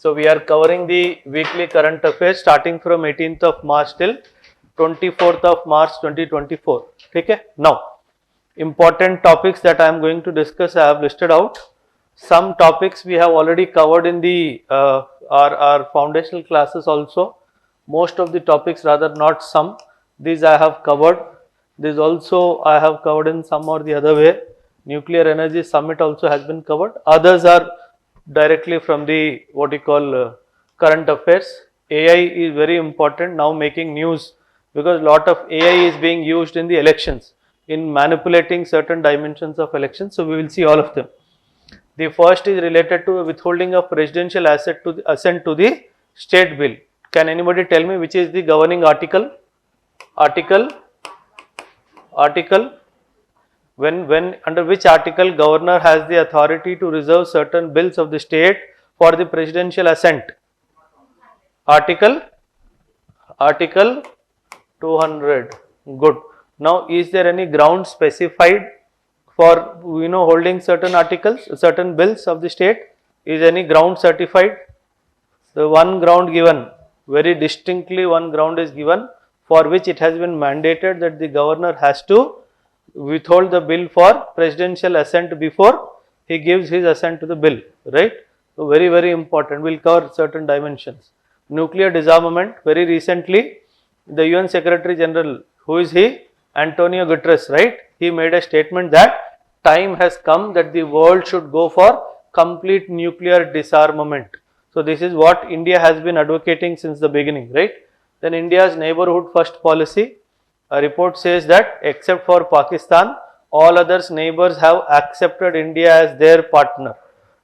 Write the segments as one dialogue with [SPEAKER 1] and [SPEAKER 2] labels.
[SPEAKER 1] So we are covering the weekly current affairs starting from 18th of March till 24th of March 2024. Okay? Now, important topics that I am going to discuss, I have listed out. Some topics we have already covered in the our foundational classes also. Most of the topics, rather not some, these I have covered. This also I have covered in some or the other way. Nuclear Energy Summit also has been covered. Others are directly from the what you call current affairs. AI is very important now, making news because lot of AI is being used in the elections in manipulating certain dimensions of elections. So we will see all of them. The first is related to withholding of presidential assent to the state bill. Can anybody tell me which is the governing article? When under which article governor has the authority to reserve certain bills of the state for the presidential assent? Article 200. Good. Now, is there any ground specified for holding certain articles, certain bills of the state? Is any ground certified? The one ground given, very distinctly one ground is given for which it has been mandated that the governor has to withhold the bill for presidential assent before he gives his assent to the bill, right? So very, very important. We'll cover certain dimensions. Nuclear disarmament. Very recently, the UN Secretary General, who is he? Antonio Guterres, right? He made a statement that time has come that the world should go for complete nuclear disarmament. So this is what India has been advocating since the beginning, right? Then India's neighborhood first policy. A report says that except for Pakistan, all others neighbors have accepted India as their partner.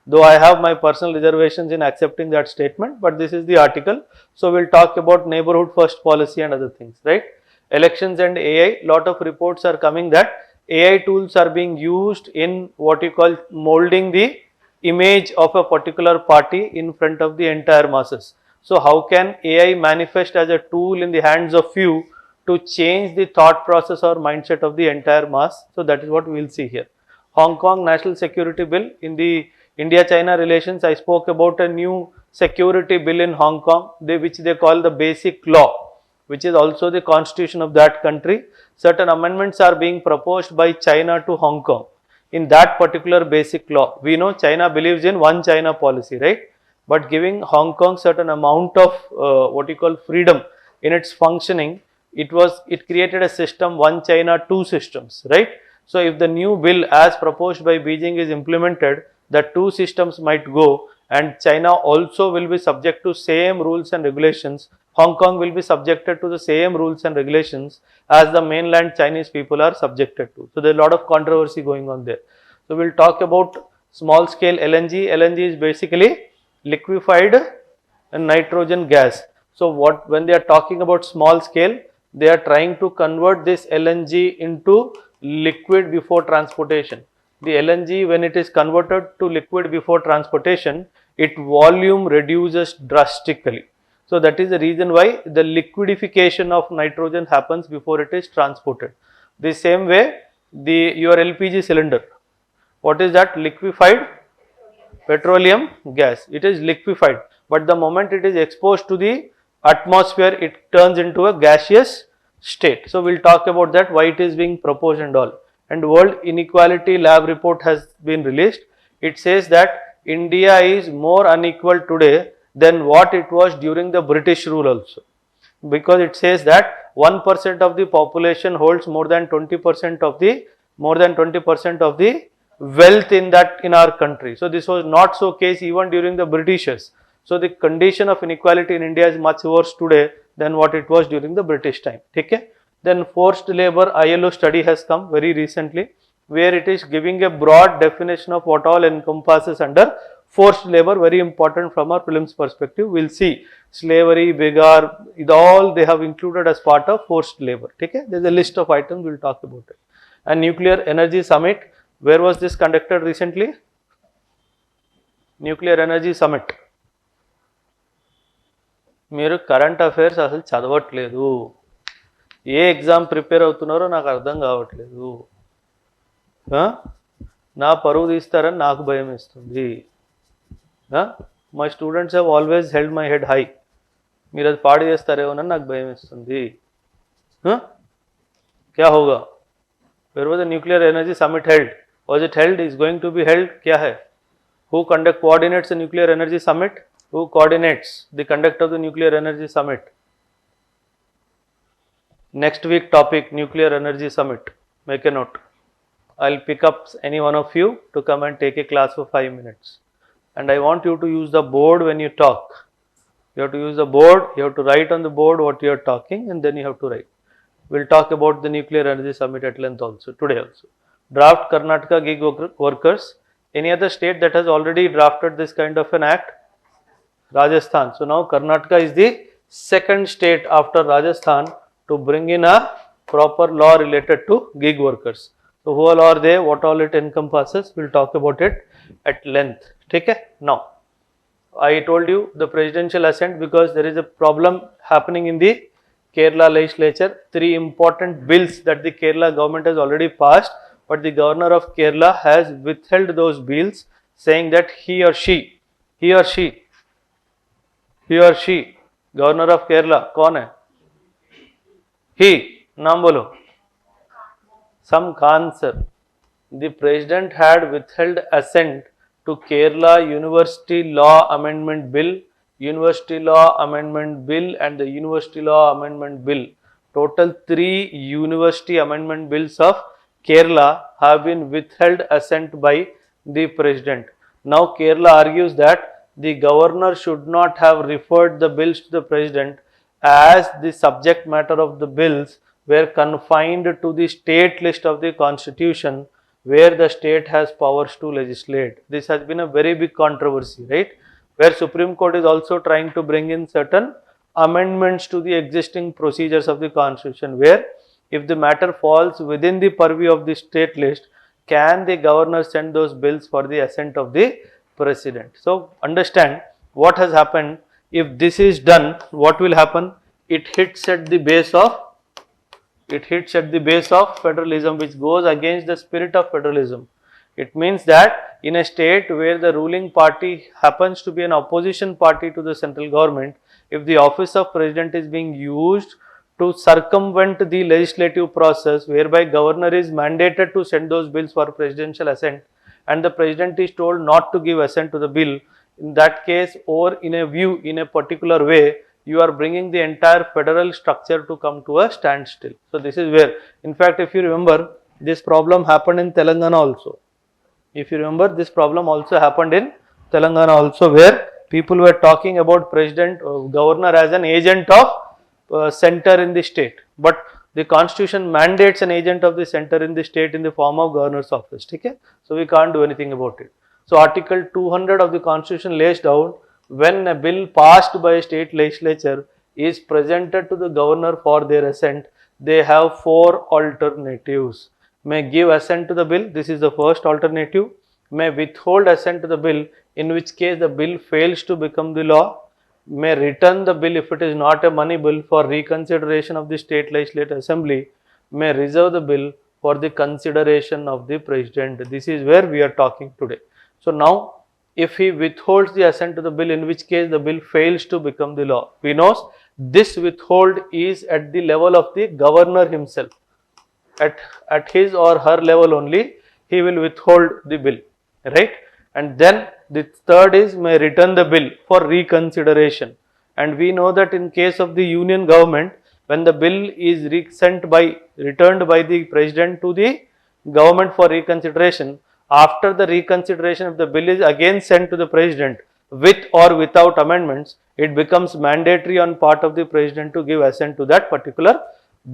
[SPEAKER 1] Though I have my personal reservations in accepting that statement, but this is the article. So we'll talk about neighborhood first policy and other things, right? Elections and AI, lot of reports are coming that AI tools are being used in what you call molding the image of a particular party in front of the entire masses. So how can AI manifest as a tool in the hands of few to change the thought process or mindset of the entire mass? So that is what we will see here. Hong Kong National Security Bill. In the India-China relations, I spoke about a new security bill in Hong Kong, which they call the Basic Law, which is also the constitution of that country. Certain amendments are being proposed by China to Hong Kong in that particular basic law. We know China believes in one China policy, right? But giving Hong Kong certain amount of what you call freedom in its functioning, it created a system, one China, two systems, right? So if the new bill as proposed by Beijing is implemented, the two systems might go, and China also will be subject to same rules and regulations. Hong Kong will be subjected to the same rules and regulations as the mainland Chinese people are subjected to. So there is a lot of controversy going on there. So we'll talk about small scale LNG. LNG is basically liquefied nitrogen gas. So when they are talking about small scale, they are trying to convert this LNG into liquid before transportation. The LNG, when it is converted to liquid before transportation, its volume reduces drastically. So that is the reason why the liquidification of nitrogen happens before it is transported. The same way, your LPG cylinder, what is that? Liquefied petroleum gas. It is liquefied, but the moment it is exposed to the atmosphere, it turns into a gaseous state. So we'll talk about that, why it is being proposed and all. And World Inequality Lab report has been released. It says that India is more unequal today than what it was during the British rule also, because it says that 1% of the population holds more than 20% of the wealth in our country. So this was not so case even during the Britishers. So the condition of inequality in India is much worse today than what it was during the British time. Okay? Then forced labor ILO study has come very recently, where it is giving a broad definition of what all encompasses under forced labor, very important from our prelims perspective. We'll see slavery, bigar, all they have included as part of forced labor. Okay? There's a list of items, we'll talk about it. And Nuclear Energy Summit, where was this conducted recently? Nuclear Energy Summit. మీరు current affairs అసలు చదవట్లేదు, ఏ exam prepare అవుతున్నారో నాకు అర్థం కావట్లేదు, నా పరువు తీస్తారని నాకు భయం వేస్తుంది. My students have always held my head high. మీరు అది పాడు చేస్తారేమోనని నాకు భయం వేస్తుంది. क्या होगा? Where was the nuclear energy summit held? Was it held? Is going to be held? क्या है? Who coordinates the nuclear energy summit? Who coordinates the conduct of the nuclear energy summit? Next week topic, nuclear energy summit. Make a note. I'll pick up any one of you to come and take a class for 5 minutes. And I want you to use the board when you talk. You have to use the board, you have to write on the board what you are talking, and then you have to write. We'll talk about the nuclear energy summit at length also, today also. Draft Karnataka gig workers. Any other state that has already drafted this kind of an act? Rajasthan. So now Karnataka is the second state after Rajasthan to bring in a proper law related to gig workers. So who all are they? What all it encompasses? We'll talk about it at length. Okay? Now, I told you the presidential assent because there is a problem happening in the Kerala legislature. 3 important bills that the Kerala government has already passed, but the governor of Kerala has withheld those bills, saying that he or she, governor of Kerala, कौन है? He, नाम बोलो. Some Khan sir. The president had withheld assent to Kerala University Law Amendment Bill, University Law Amendment Bill and the University Law Amendment Bill. Total 3 University Amendment Bills of Kerala have been withheld assent by the President. Now Kerala argues that the Governor should not have referred the bills to the President as the subject matter of the bills were confined to the state list of the Constitution where the state has powers to legislate. This has been a very big controversy, right? Where Supreme Court is also trying to bring in certain amendments to the existing procedures of the Constitution, where if the matter falls within the purview of the state list, can the governor send those bills for the assent of the President? So understand what has happened. If this is done, what will happen? It hits at the base of federalism, which goes against the spirit of federalism. It means that in a state where the ruling party happens to be an opposition party to the central government, if the office of president is being used to circumvent the legislative process, whereby governor is mandated to send those bills for presidential assent, and the president is told not to give assent to the bill, in that case, or in a view, in a particular way, you are bringing the entire federal structure to come to a standstill. So this is where, in fact, if you remember, this problem happened in Telangana also. If you remember, this problem also happened in Telangana also, where people were talking about president or governor as an agent of center in the state. But the constitution mandates an agent of the center in the state in the form of governor's office. Okay? So we can't do anything about it. So article 200 of the constitution lays down, when a bill passed by a state legislature is presented to the governor for their assent, they have 4 alternatives. May give assent to the bill, this is the first alternative. May withhold assent to the bill, in which case the bill fails to become the law. May return the bill if it is not a money bill for reconsideration of the state legislative assembly. May reserve the bill for the consideration of the president. This is where we are talking today. So now, if he withholds the assent to the bill, in which case the bill fails to become the law, we know this withhold is at the level of the governor himself. At his or her level only, he will withhold the bill, right? And then the third is may return the bill for reconsideration. And we know that in case of the union government, when the bill is returned by the president to the government for reconsideration, after the reconsideration, if the bill is again sent to the president with or without amendments, it becomes mandatory on part of the president to give assent to that particular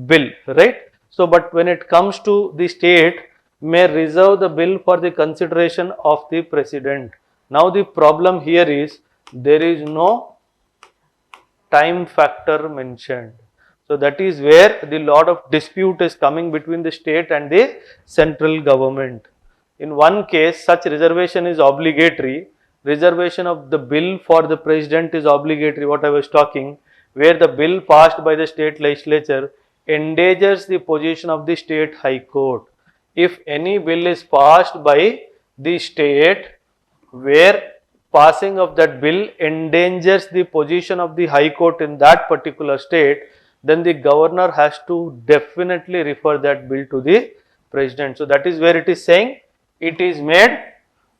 [SPEAKER 1] bill, right? So, but when it comes to the state, may reserve the bill for the consideration of the president. Now the problem here is there is no time factor mentioned. So that is where the lot of dispute is coming between the state and the central government. In one case, such reservation is obligatory. Reservation of the bill for the president is obligatory, what I was talking, where the bill passed by the state legislature endangers the position of the state high court. If any bill is passed by the state where passing of that bill endangers the position of the High Court in that particular state, then the governor has to definitely refer that bill to the president. So that is where it is saying it is made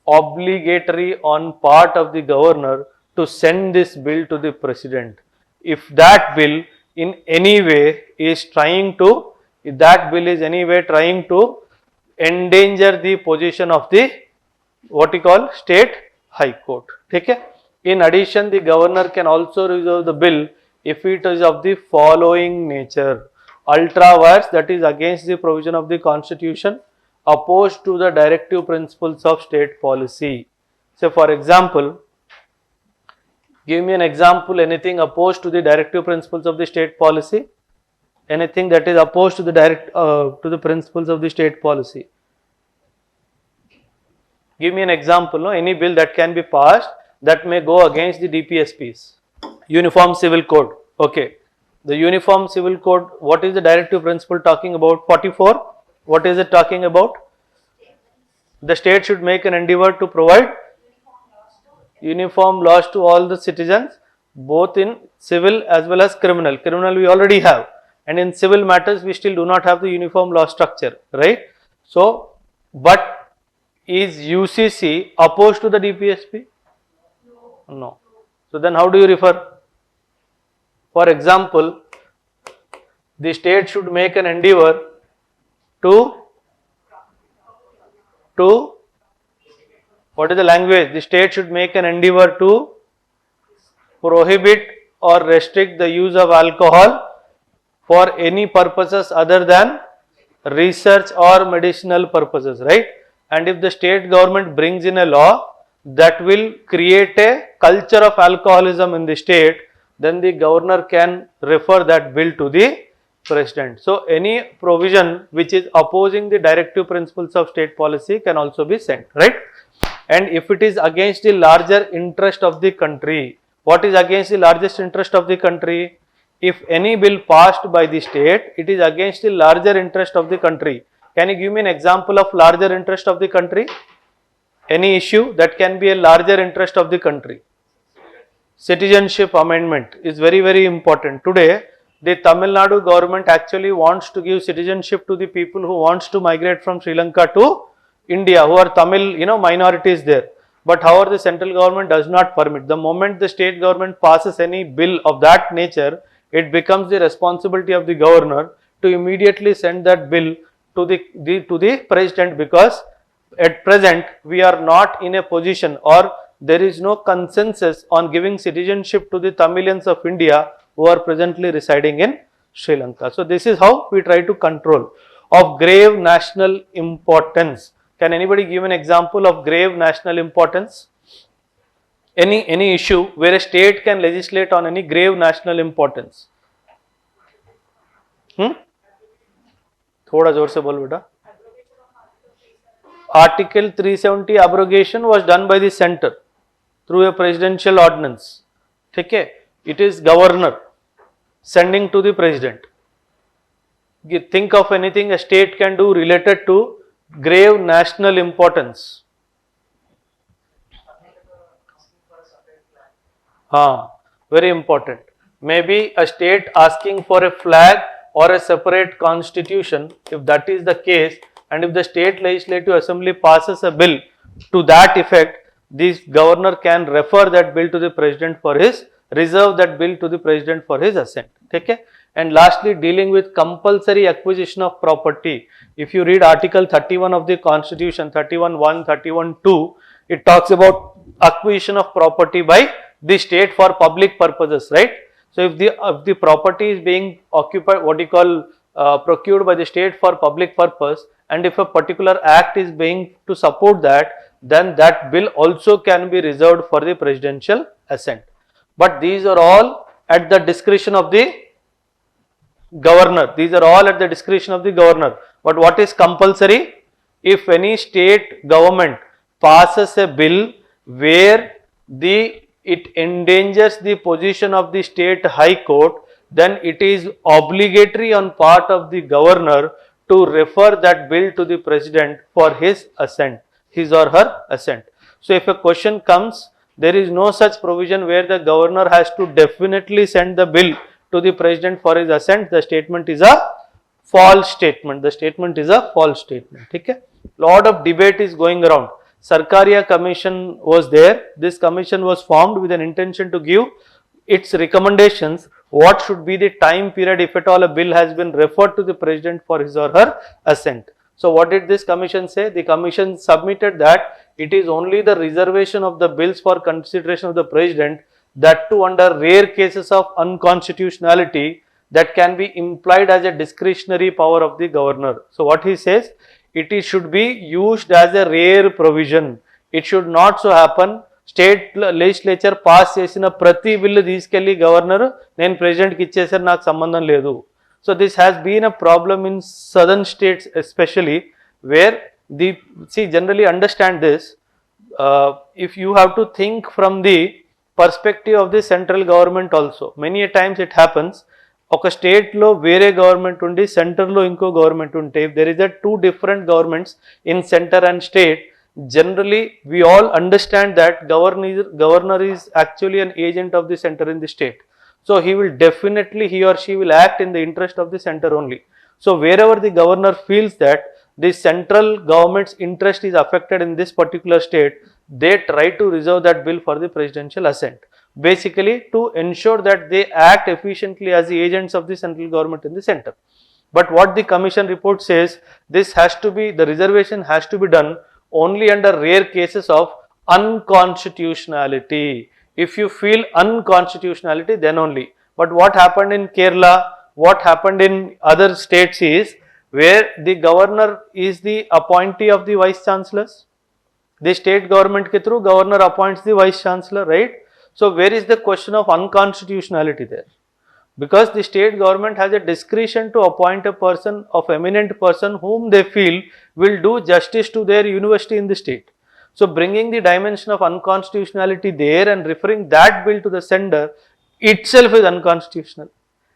[SPEAKER 1] obligatory on part of the governor to send this bill to the president. If that bill in any way is trying to, endanger the position of the what you call state high court. Okay? In addition, the governor can also reserve the bill if it is of the following nature: ultra vires, that is against the provision of the constitution, opposed to the directive principles of state policy. So for example, give me an example, anything opposed to the directive principles of the state policy, anything that is opposed to the principles of the state policy. Give me an example, no? Any bill that can be passed that may go against the DPSPs. Uniform Civil Code. Okay. The Uniform Civil Code, what is the directive principle talking about? 44. What is it talking about? The state should make an endeavor to provide uniform laws to all the citizens, both in civil as well as criminal. Criminal we already have, and in civil matters we still do not have the uniform law structure, right? So, but is UCC opposed to the DPSP? No. So then how do you refer? For example, the state should make an endeavor to what is the language? The state should make an endeavor to prohibit or restrict the use of alcohol for any purposes other than research or medicinal purposes, right? And if the state government brings in a law that will create a culture of alcoholism in the state, then the governor can refer that bill to the president. So any provision which is opposing the directive principles of state policy can also be sent, right? And if it is against the larger interest of the country, what is against the largest interest of the country? If any bill passed by the state, it is against the larger interest of the country. Can you give me an example of larger interest of the country? Any issue that can be a larger interest of the country? Citizenship amendment is very, very important. Today, the Tamil Nadu government actually wants to give citizenship to the people who wants to migrate from Sri Lanka to India, who are Tamil, minorities there. But however, the central government does not permit. The moment the state government passes any bill of that nature, it becomes the responsibility of the governor to immediately send that bill to the president, because at present we are not in a position, or there is no consensus on giving citizenship to the Tamilians of India who are presently residing in Sri Lanka. So this is how we try to control. Of grave national importance. Can anybody give an example of grave national importance? Any issue where a state can legislate on any grave national importance? थोड़ा जोर से बोल बेटा. Article 370 abrogation was done by the center through a presidential ordinance. ठीक है? It is governor sending to the president. You think of anything a state can do related to grave national importance. Very important. Maybe a state asking for a flag or a separate constitution. If that is the case, and if the state legislative assembly passes a bill to that effect, this governor can refer that bill to the president for his, reserve that bill to the president for his assent. Okay? And lastly, dealing with compulsory acquisition of property. If you read Article 31 of the Constitution, 31.1, 31.2, it talks about acquisition of property by the state for public purposes, right? So if the property is being occupied, procured by the state for public purpose, and if a particular act is being to support that, then that bill also can be reserved for the presidential assent. But these are all at the discretion of the governor. These are all at the discretion of the governor. But what is compulsory? If any state government passes a bill where it endangers the position of the state high court, then it is obligatory on part of the governor to refer that bill to the president for his assent, his or her assent. So if a question comes There is no such provision where the governor has to definitely send the bill to the president for his assent. The statement is a false statement. The statement is a false statement. Okay? Lot of debate is going around. Sarkaria Commission was there. This commission was formed with an intention to give its recommendations. What should be the time period if at all a bill has been referred to the president for his or her assent. So what did this commission say? The commission submitted that it is only the reservation of the bills for consideration of the president, that too under rare cases of unconstitutionality, that can be implied as a discretionary power of the governor. So what he says, should be used as a rare provision. It should not so happen state legislature pass చేసిన ప్రతి bill తీసుకెళ్లి governor నేను ప్రెసిడెంట్కి ఇచ్చేసారు, నాకు సంబంధం లేదు. So this has been a problem in southern states especially, where the generally understand this, if you have to think from the perspective of the central government also. Many times it happens, ఒక స్టేట్లో వేరే government ఉండి సెంటర్లో ఇంకో government ఉంటే, if there is a two different governments in center and state, generally we all understand that governor is actually an agent of the center in the state. So he will definitely, he or she will act in the interest of the center only. So wherever the governor feels that the central government's interest is affected in this particular state, they try to reserve that bill for the presidential assent, basically to ensure that they act efficiently as the agents of the central government in the center. But what the commission report says, this has to be, the reservation has to be done only under rare cases of unconstitutionality. If you feel unconstitutionality, then only. But what happened in Kerala, what happened in other states is, where the governor is the appointee of the vice chancellors. The state government ke through governor appoints the vice chancellor, right? So where is the question of unconstitutionality there? Because the state government has a discretion to appoint a person of eminent person whom they feel will do justice to their university in the state. So bringing the dimension of unconstitutionality there and referring that bill to the sender itself is unconstitutional.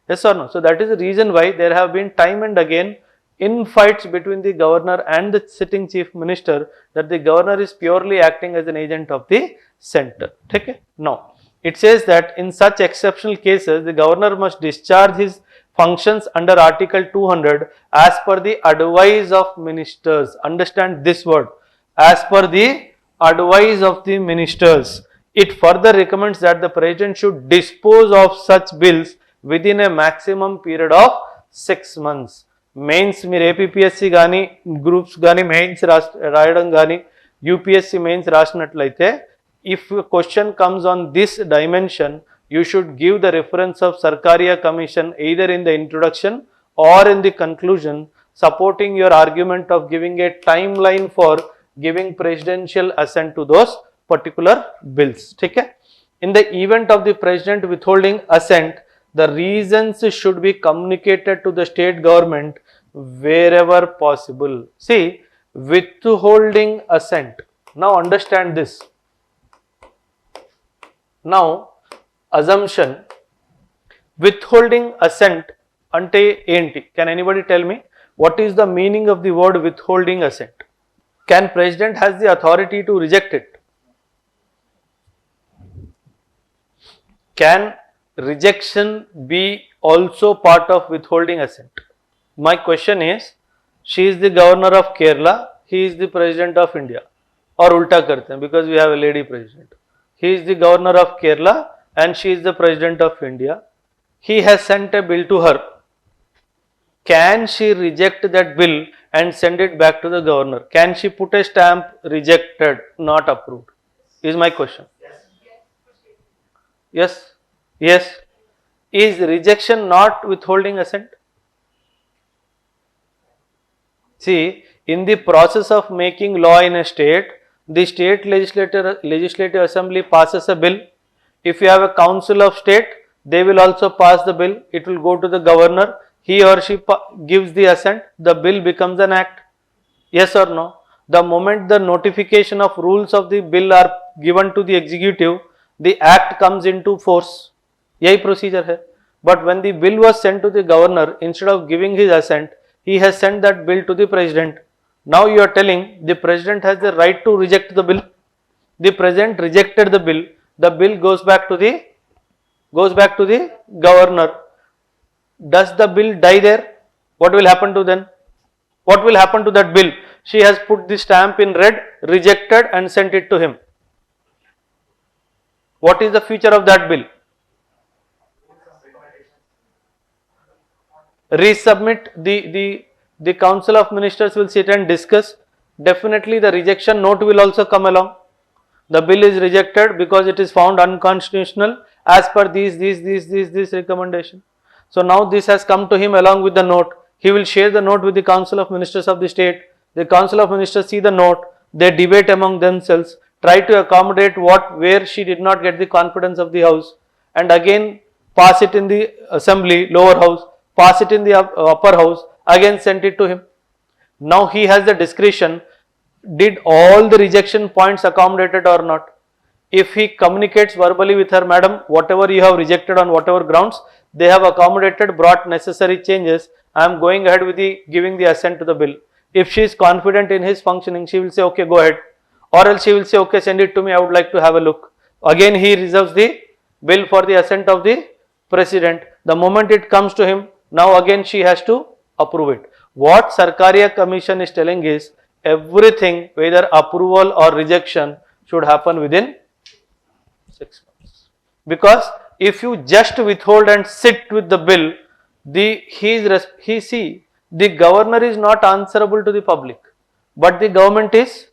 [SPEAKER 1] Yes or no? So that is the reason why there have been time and again infights between the governor and the sitting chief minister, that the governor is purely acting as an agent of the center. Okay? Now, it says that in such exceptional cases, the governor must discharge his functions under Article 200 as per the advice of ministers. Understand this word, as per the advice of the ministers. It further recommends that the president should dispose of such bills within a maximum period of 6 months. Mains మీరు APPSC కానీ groups కానీ mains రాయడం కానీ UPSC mains రాసినట్లయితే, if a question comes on this dimension, you should give the reference of Sarkaria Commission either in the introduction or in the conclusion, supporting your argument of giving a timeline for giving presidential assent to those particular bills. Okay? In the event of the president withholding assent, the reasons should be communicated to the state government wherever possible. See, withholding assent. Now understand this. Now, assumption, withholding assent ante enti? Can anybody tell me what is the meaning of the word withholding assent? Can president has the authority to reject it? Can rejection be also part of withholding assent? My question is, she is the governor of Kerala, he is the president of India, or ulta karte hain because we have a lady president. He is the governor of Kerala and she is the president of India. He has sent a bill to her. Can she reject that bill and send it back to the governor? Can she put a stamp rejected, not approved? Is my question. Yes. Yes. Is rejection not withholding assent? See, in the process of making law in a state, the state legislative assembly passes a bill. If you have a council of state, they will also pass the bill. It will go to the governor. He or she gives the assent. The bill becomes an act. Yes or no? The moment the notification of rules of the bill are given to the executive, the act comes into force. Yahi procedure hai. But when the bill was sent to the governor, instead of giving his assent, he has sent that bill to the president. Now you are telling the president has the right to reject the bill. the president rejected the bill goes back to the governor. Does the bill die there? What will happen to then? What will happen to that bill? She has put the stamp in red, rejected, and sent it to him. What is the future of that bill? Resubmit. The Council of Ministers will sit and discuss. Definitely the rejection note will also come along. The bill is rejected because it is found unconstitutional as per these recommendation. So now this has come to him along with the note. He will share the note with the Council of Ministers of the state. The Council of Ministers see the note. They debate among themselves, try to accommodate where she did not get the confidence of the house, and again pass it in the assembly, lower house, pass it in the upper house, again send it to him. Now he has the discretion. Did all the rejection points accommodated or not? If he communicates verbally with her, madam, whatever you have rejected on whatever grounds, they have accommodated, brought necessary changes, I am going ahead with giving the assent to the bill. If she is confident in his functioning, she will say, okay, go ahead. Or else she will say, okay, send it to me, I would like to have a look. Again he reserves the bill for the assent of the president. The moment it comes to him, now again she has to approve it. What Sarkariya Commission is telling is, everything, whether approval or rejection, should happen within 6 months. Because if you just withhold and sit with the bill, the governor is not answerable to the public, but the government is.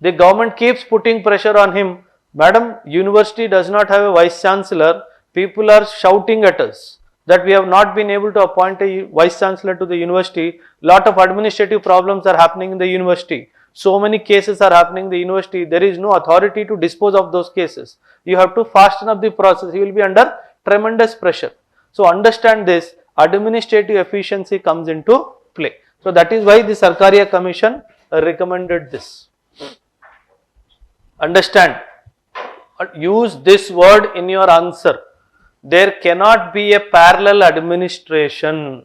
[SPEAKER 1] The government keeps putting pressure on him. Madam, university does not have a vice chancellor. People are shouting at us that we have not been able to appoint a vice chancellor to the university. Lot of administrative problems are happening in the university. So many cases are happening in the university. There is no authority to dispose of those cases. You have to fasten up the process. You will be under tremendous pressure. So understand this. Administrative efficiency comes into play. So that is why the Sarkariya Commission recommended this. Understand. Use this word in your answer. There cannot be a parallel administration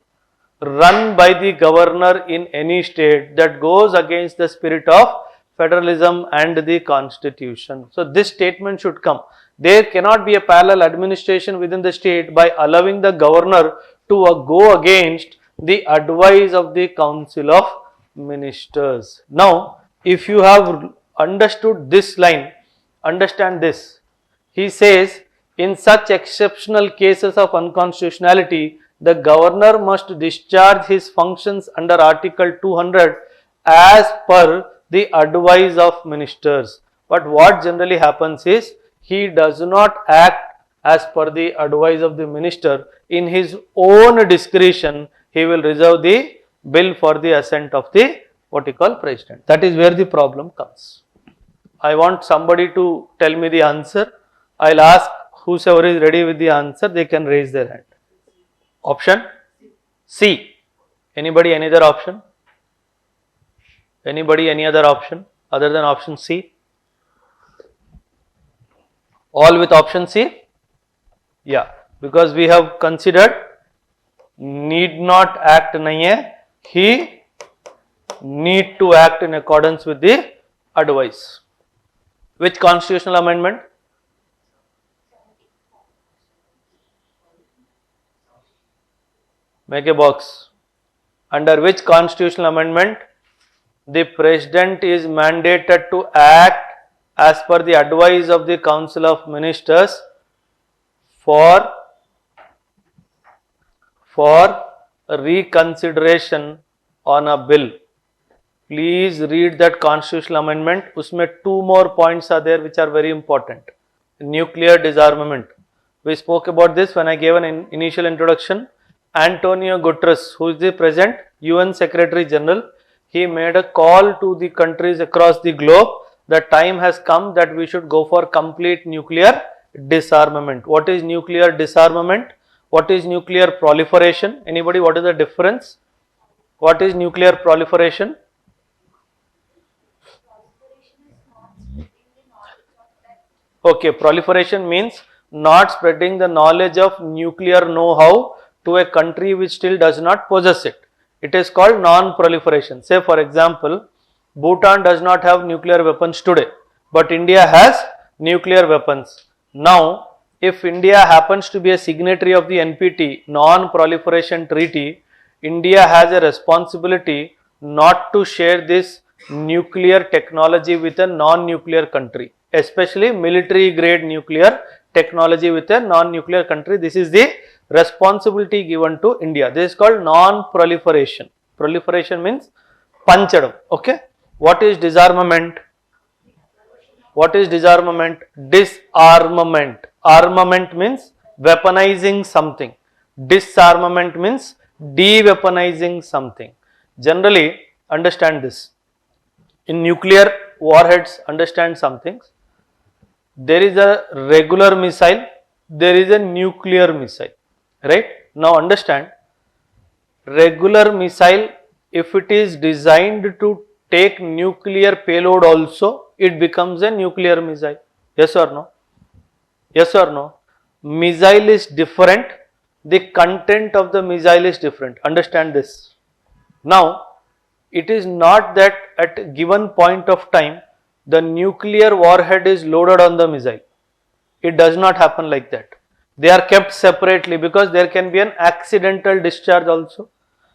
[SPEAKER 1] run by the governor in any state that goes against the spirit of federalism and the constitution. So this statement should come. There cannot be a parallel administration within the state by allowing the governor to go against the advice of the Council of Ministers. Now, if you have understood this line, understand this. He says, in such exceptional cases of unconstitutionality, the governor must discharge his functions under Article 200 as per the advice of ministers. But what generally happens is, he does not act as per the advice of the minister. In his own discretion, he will reserve the bill for the assent of the president. That is where the problem comes. I want somebody to tell me the answer. I will ask whosoever is ready with the answer, they can raise their hand. Option C. Anybody, any other option? Anybody, any other option other than option C? All with option C? Yeah, because we have considered need not act nahi hai, he need to act in accordance with the advice. Which constitutional amendment? Make a box. Under which constitutional amendment the president is mandated to act as per the advice of the Council of Ministers for reconsideration on a bill. Please read that constitutional amendment. Usme two more points are there which are very important. Nuclear disarmament. We spoke about this when I gave an initial introduction. Antonio Guterres, who is the present UN Secretary General, he made a call to the countries across the globe. The time has come that we should go for complete nuclear disarmament. What is nuclear disarmament? What is nuclear proliferation? Anybody, what is the difference? What is nuclear proliferation? Okay, proliferation means not spreading the knowledge of nuclear know-how to a country which still does not possess it. It is called non-proliferation. Say for example, Bhutan does not have nuclear weapons today, but India has nuclear weapons. Now, if India happens to be a signatory of the NPT, Non-Proliferation Treaty, India has a responsibility not to share this nuclear technology with a non-nuclear country, especially military grade nuclear technology with a non-nuclear country. This is the responsibility given to India. This is called non-proliferation. Proliferation means panchadam. Okay. What is disarmament? What is disarmament? Disarmament. Armament means weaponizing something. Disarmament means de-weaponizing something. Generally, understand this. In nuclear warheads, understand some things. There is a regular missile, there is a nuclear missile, right? Now understand, regular missile, if it is designed to take nuclear payload also, it becomes a nuclear missile. Yes or no? Yes or no? Missile is different, the content of the missile is different. Understand this. Now, it is not that at a given point of time, the nuclear warhead is loaded on the missile. It does not happen like that. They are kept separately because there can be an accidental discharge also.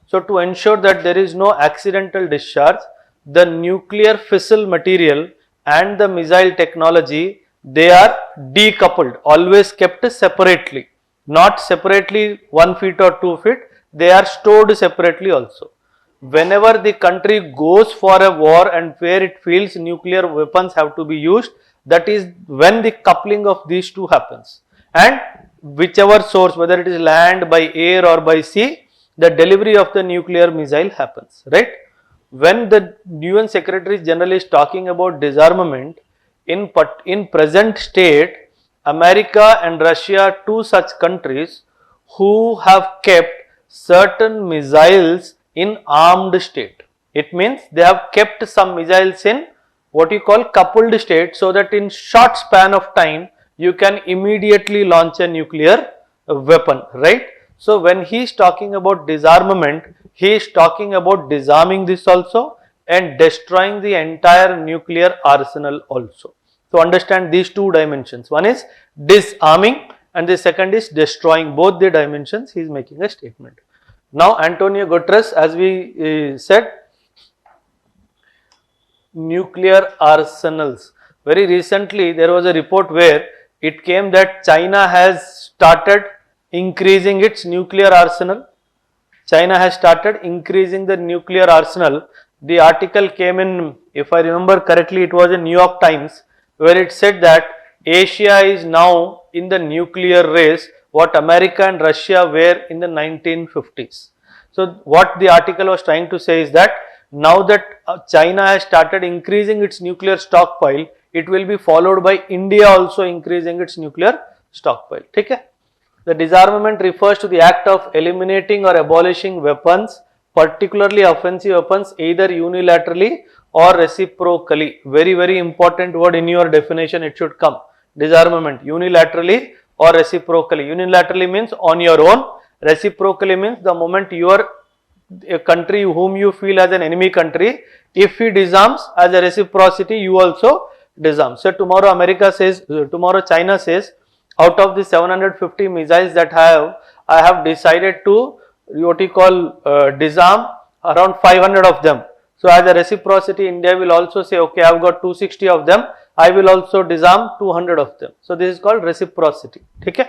[SPEAKER 1] So, to ensure that there is no accidental discharge, the nuclear fissile material and the missile technology, they are decoupled, always kept separately, not separately 1 feet or 2 feet, they are stored separately also. Whenever the country goes for a war and where it feels nuclear weapons have to be used, that is when the coupling of these two happens. And whichever source, whether it is land, by air or by sea, the delivery of the nuclear missile happens, right? When the UN Secretary General is talking about disarmament, in present state, America and Russia, two such countries who have kept certain missiles in armed state. It means they have kept some missiles in what you call coupled state, so that in short span of time you can immediately launch a nuclear weapon, right? So when he is talking about disarmament, he is talking about disarming this also and destroying the entire nuclear arsenal also. So understand these two dimensions. One is disarming and the second is destroying. Both the dimensions he is making a statement. Now Antonio Guterres, as we said, nuclear arsenals. Very recently there was a report where it came that China has started increasing its nuclear arsenal. China has started increasing the nuclear arsenal. The article came in, if I remember correctly, it was in New York Times, where it said that Asia is now in the nuclear race what America and Russia were in the 1950s. So what the article was trying to say is that now that China has started increasing its nuclear stockpile, it will be followed by India also increasing its nuclear stockpile. Okay? The disarmament refers to the act of eliminating or abolishing weapons, particularly offensive weapons, either unilaterally or reciprocally. Very, very important word in your definition, it should come. Disarmament, unilaterally or reciprocally. Unilaterally means on your own. Reciprocally means the moment your country whom you feel as an enemy country, if he disarms, as a reciprocity, you also disarm. So tomorrow America says, tomorrow China says, out of the 750 missiles that I have decided to what you call disarm around 500 of them. So as a reciprocity, India will also say, okay, I have got 260 of them, I will also disarm 200 of them. So this is called reciprocity. Okay?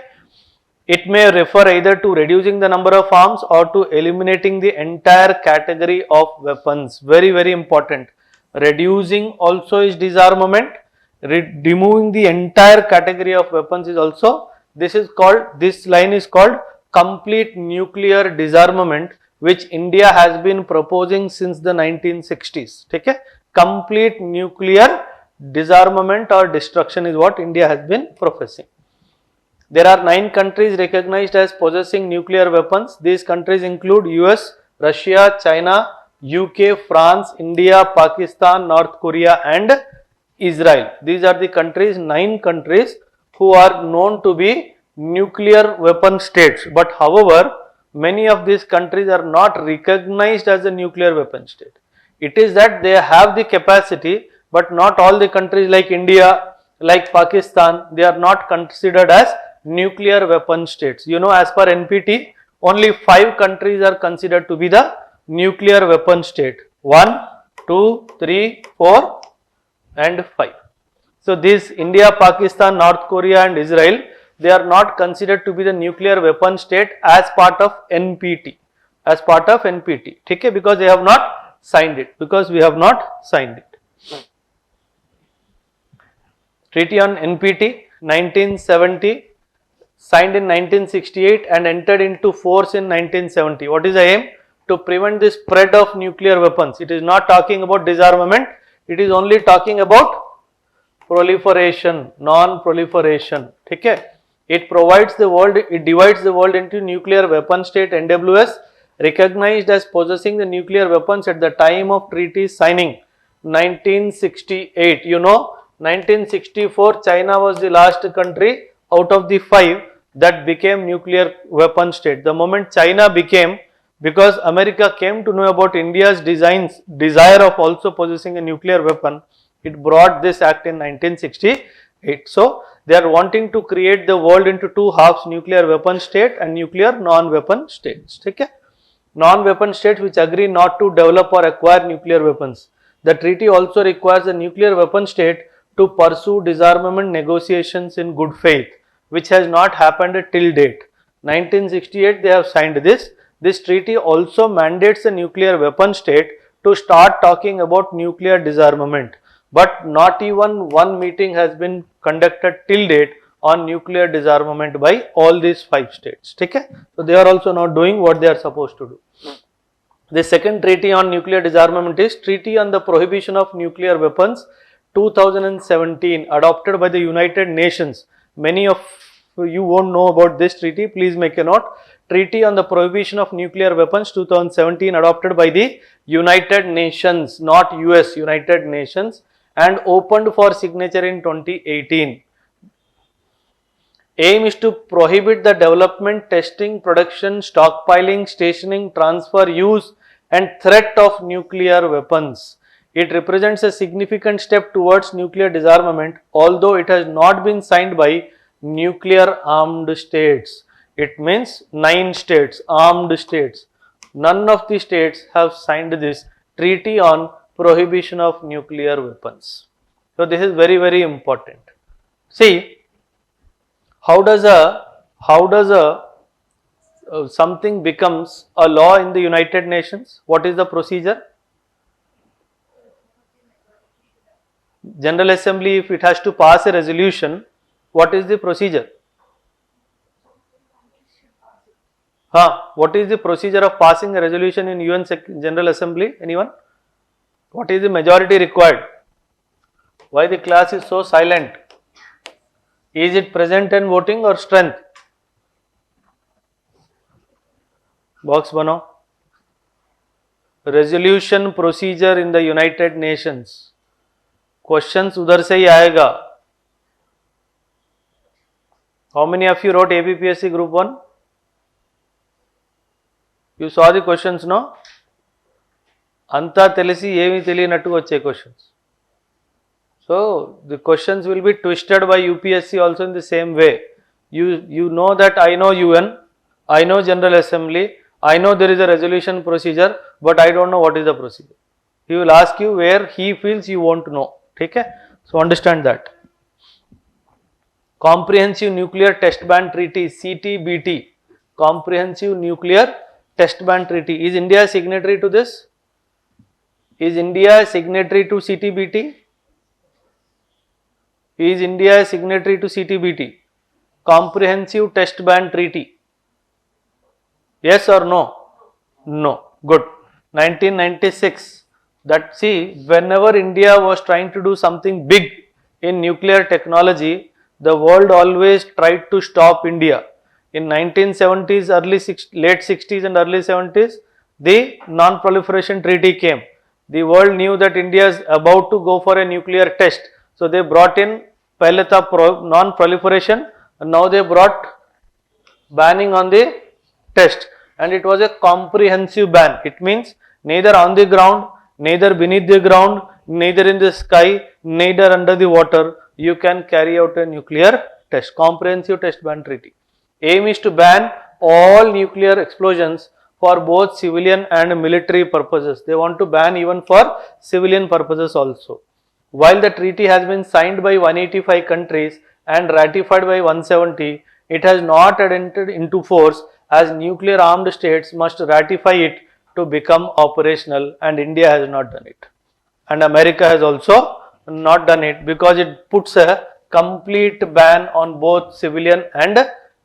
[SPEAKER 1] It may refer either to reducing the number of arms or to eliminating the entire category of weapons. Very, very important. Reducing also is disarmament. Removing the entire category of weapons is also, this line is called complete nuclear disarmament, which India has been proposing since the 1960s. Okay? Complete nuclear disarmament or destruction is what India has been professing. There are 9 countries recognized as possessing nuclear weapons. These countries include US, Russia, China, UK, France, India, Pakistan, North Korea and Israel. These are the countries, 9 countries who are known to be nuclear weapon states. But however, many of these countries are not recognized as a nuclear weapon state. It is that they have the capacity, but not all the countries like India, like Pakistan, they are not considered as nuclear weapon states. You know, as per NPT, only 5 countries are considered to be the nuclear weapon state. 1, 2, 3, 4 and 5. So this India, Pakistan, North Korea and Israel, they are not considered to be the nuclear weapon state as part of NPT. As part of NPT. Okay? Because they have not signed it. Because we have not signed it. Treaty on NPT 1970, signed in 1968 and entered into force in 1970. What is the aim? To prevent the spread of nuclear weapons. It is not talking about disarmament. It is only talking about proliferation, non-proliferation. Okay? It provides the world, it divides the world into nuclear weapon state NWS, recognized as possessing the nuclear weapons at the time of treaty signing 1968. You know, 1964 China was the last country out of the 5 that became nuclear weapon state. The moment China became, because America came to know about India's desire of also possessing a nuclear weapon, it brought this act in 1968. So they are wanting to create the world into 2 halves, nuclear weapon state and nuclear non-weapon states. Okay? Non-weapon states which agree not to develop or acquire nuclear weapons. The treaty also requires the nuclear weapon state to pursue disarmament negotiations in good faith, which has not happened till date. 1968 they have signed this. This treaty also mandates the nuclear weapon state to start talking about nuclear disarmament. But not even one meeting has been conducted till date on nuclear disarmament by all these 5 states. Okay? So they are also not doing what they are supposed to do. The second treaty on nuclear disarmament is Treaty on the Prohibition of Nuclear Weapons 2017, adopted by the United Nations. Many of you won't know about this treaty. Please make a note. Treaty on the Prohibition of Nuclear Weapons 2017, adopted by the United Nations, not US, United Nations, and opened for signature in 2018. Aim is to prohibit the development, testing, production, stockpiling, stationing, transfer, use and threat of nuclear weapons. It represents a significant step towards nuclear disarmament, although it has not been signed by nuclear armed states. It means 9 states, armed states. None of the states have signed this treaty on prohibition of nuclear weapons. So this is very, very important. See, how does something becomes a law in the United Nations? What is the procedure? General Assembly, if it has to pass a resolution, what is the procedure? What is the procedure of passing a resolution in UN General Assembly? Anyone? What is the majority required? Why the class is so silent? Is it present and voting or strength? Box banao. Resolution procedure in the United Nations. Questions udhar se hi aayega. How many of you wrote APPSC Group 1? You saw the questions, no? Anta telisi emi teliyanattu vache questions. So the questions will be twisted by UPSC also in the same way. You know that I know UN, I know General Assembly, I know there is a resolution procedure, but I don't know what is the procedure. He will ask you where he feels you want to know. Okay? So understand that. Comprehensive Nuclear Test Ban Treaty, CTBT. Comprehensive Nuclear Test Ban Treaty. Is India a signatory to this? Is India a signatory to CTBT? Is India a signatory to CTBT? Comprehensive Test Ban Treaty. Yes or no? No. Good. 1996. That, see, whenever India was trying to do something big in nuclear technology, the world always tried to stop India. In 1970s, late 60s and early 70s, the non-proliferation treaty came. The world knew that India is about to go for a nuclear test. So they brought in pehle tha non-proliferation, and now they brought banning on the test, and it was a comprehensive ban. It means neither on the ground, neither beneath the ground, neither in the sky, neither under the water, you can carry out a nuclear test, comprehensive test ban treaty. Aim is to ban all nuclear explosions for both civilian and military purposes. They want to ban even for civilian purposes also. While the treaty has been signed by 185 countries and ratified by 170, it has not entered into force, as nuclear armed states must ratify it to become operational, and India has not done it. And America has also not done it, because it puts a complete ban on both civilian and